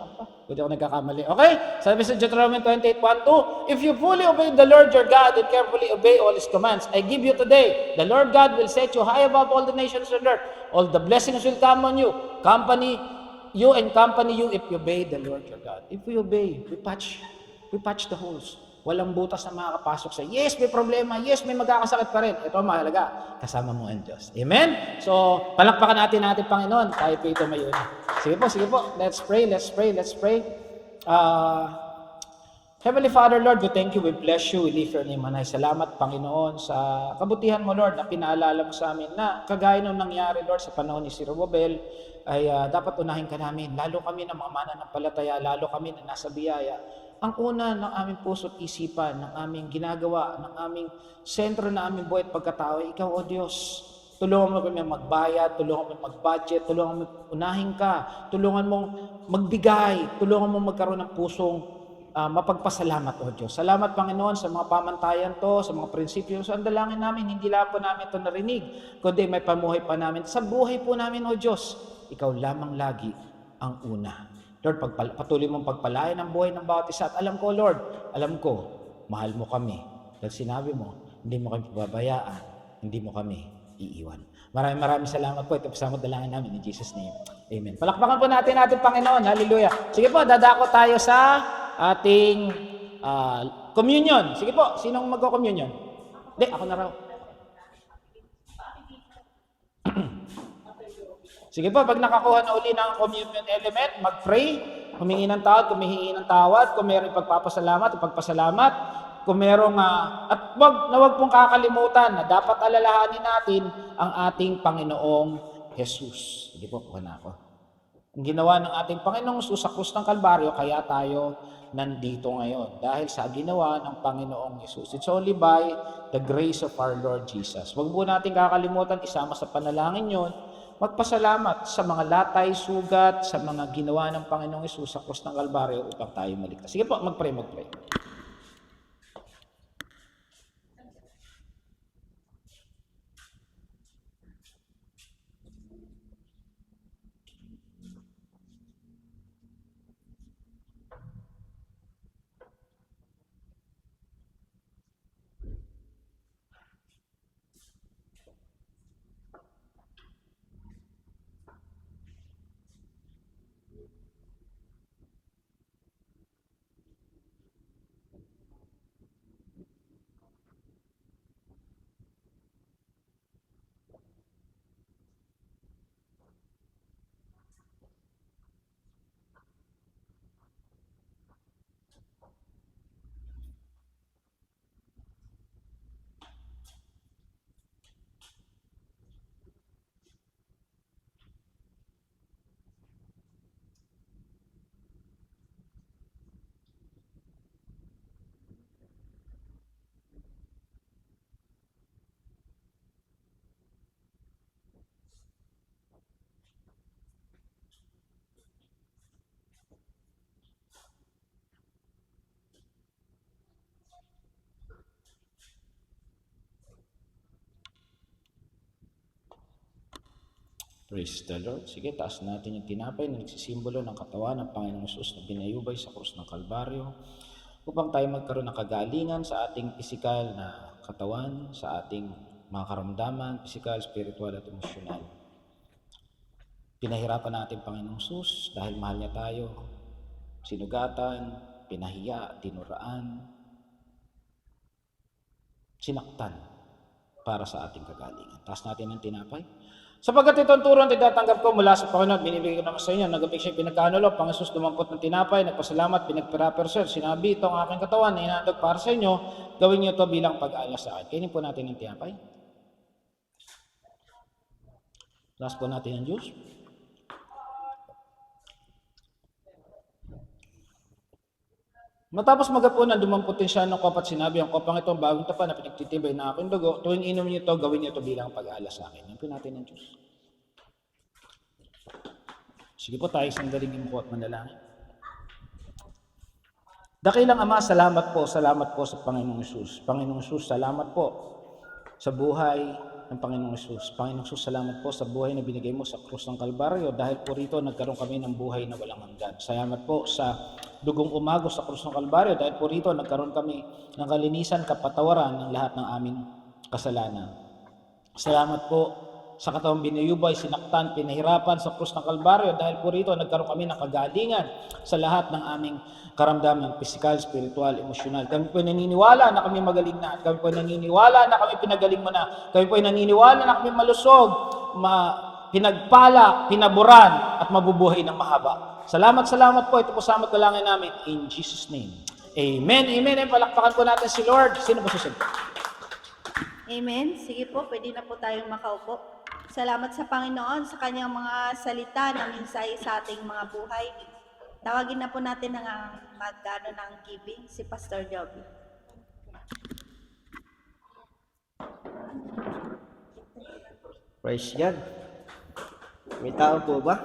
Pwede ako nagkakamali. Okay? Sabi sa Deuteronomy 28:1-2, if you fully obey the Lord your God and carefully obey all His commands, I give you today, the Lord God will set you high above all the nations on earth. All the blessings will come on you. Company you if you obey the Lord your God. If we obey, we patch the holes. Walang butas na makakapasok sa, yes, may problema, yes, may magkakasakit pa rin. Ito ang mahalaga, kasama mo ang Diyos. Amen? So, palakpakan natin Panginoon, tayo po ito may una. Sige po, let's pray. Heavenly Father, Lord, we thank you, we bless you, we lift your name, manay. Salamat, Panginoon, sa kabutihan mo, Lord, na pinaalala mo sa amin na kagaya nung nangyari, Lord, sa panahon ni Zerubbabel, ay dapat unahin ka namin, lalo kami na mga mananampalataya, lalo kami na nasa biyaya. Ang una ng aming puso at isipan, ng aming ginagawa, ng aming sentro na aming buhay at pagkatao, ikaw, O Diyos. Tulungan mo kami magbayad, tulungan mo mag-budget, tulungan mo unahin ka, tulungan mong magbigay, tulungan mong magkaroon ng pusong mapagpasalamat, O Diyos. Salamat, Panginoon, sa mga pamantayan to, sa mga prinsipyo. Sa andalangin namin, hindi lang po namin ito narinig, kundi may pamuhay pa namin. Sa buhay po namin, O Diyos, ikaw lamang lagi ang una. Lord, patuloy mong pagpalain ang buhay ng bawat isa. At alam ko, Lord, mahal mo kami. Dahil sinabi mo, hindi mo kami pababayaan, hindi mo kami iiwan. Maraming salamat po. Ito po sa dalangin namin in Jesus' name. Amen. Palakpakan po natin ating Panginoon. Hallelujah. Sige po, dadako tayo sa ating communion. Sige po, sinong magko-communion? Hindi, ako na raw. Sige po, pag nakakuha na uli ng communion element, mag-pray, humingi ng tawad, humihingi ng tawad, kung mayroong ipagpapasalamat, ipagpasalamat, kung merong, at wag pong kakalimutan na dapat alalahanin natin ang ating Panginoong Jesus. Sige po, kuha na ako. Ang ginawa ng ating Panginoong Jesus sa krus ng Kalbaryo, kaya tayo nandito ngayon. Dahil sa ginawa ng Panginoong Jesus. It's only by the grace of our Lord Jesus. Wag po natin kakalimutan, isama sa panalangin yon, magpasalamat sa mga latay, sugat, sa mga ginawa ng Panginoong Jesus sa krus ng Kalbaryo upang tayo maligtas. Sige po, mag-pray. Praise the Lord. Sige, taas natin yung tinapay na nagsisimbolo ng katawan ng Panginoong Jesus na binayubay sa krus ng Kalbaryo upang tayo magkaroon ng kagalingan sa ating pisikal na katawan, sa ating mga karamdaman, pisikal, spiritual at emosyonal. Pinahirapan natin Panginoong Jesus dahil mahal niya tayo. Sinugatan, pinahiya, tinuraan, sinaktan para sa ating kagalingan. Taas natin ang tinapay. Sapagkat ito ang turo ang tinatanggap ko mula sa Panginoon, binibigay ko naman sa inyo, nagabig siya pinagkanulo, Panginoon Jesus dumampot ng tinapay, nagpasalamat, pinagpiraperser, sinabi, ito ang aking katawan na inaandog para sa inyo, gawin niyo ito bilang pag-alas sa akin. Kainin po natin ang tinapay. Last po natin ang juice. Matapos magapunan, dumampot din siya ng kopa at sinabi, ang kopang ito, bagong tapa na pinagtitibay na aking dugo, tuwing inom niyo ito, gawin niyo ito bilang pag-alas sa akin. Yan po natin ang juice. Sige po tayo, sandaling imuko at manalangin. Dakilang Ama, salamat po sa Panginoong Jesus. Panginoong Jesus, salamat po sa buhay ng Panginoong Jesus. Panginoong Jesus, salamat po sa buhay na binigay mo sa krus ng Kalbaryo. Dahil po rito, nagkaroon kami ng buhay na walang hanggan. Salamat po sa dugong umagos sa krus ng Kalbaryo. Dahil po rito, nagkaroon kami ng kalinisan, kapatawaran ng lahat ng aming kasalanan. Salamat po sa katawang binayubay, sinaktan, pinahirapan sa krus ng Kalbaryo. Dahil po rito, nagkaroon kami ng kagalingan sa lahat ng aming karamdaman, pisikal, spiritual, emosyonal. Kami po ay naniniwala na kami magaling na. Kami po ay naniniwala na kami pinagaling mo na. Kami po ay naniniwala na kami malusog, pinagpala, pinaboran, at mabubuhay ng mahaba. Salamat po. Ito po sa dalangin namin. In Jesus' name. Amen. Palakpakan po natin si Lord. Sino ba susunod? Amen. Sige po, pwede na po tayong makaupo. Salamat sa Panginoon sa kanyang mga salita na minsay sa ating mga buhay. Tawagin na po natin ang magdano ng giving, si Pastor Joby. Praise God. May tao po ba?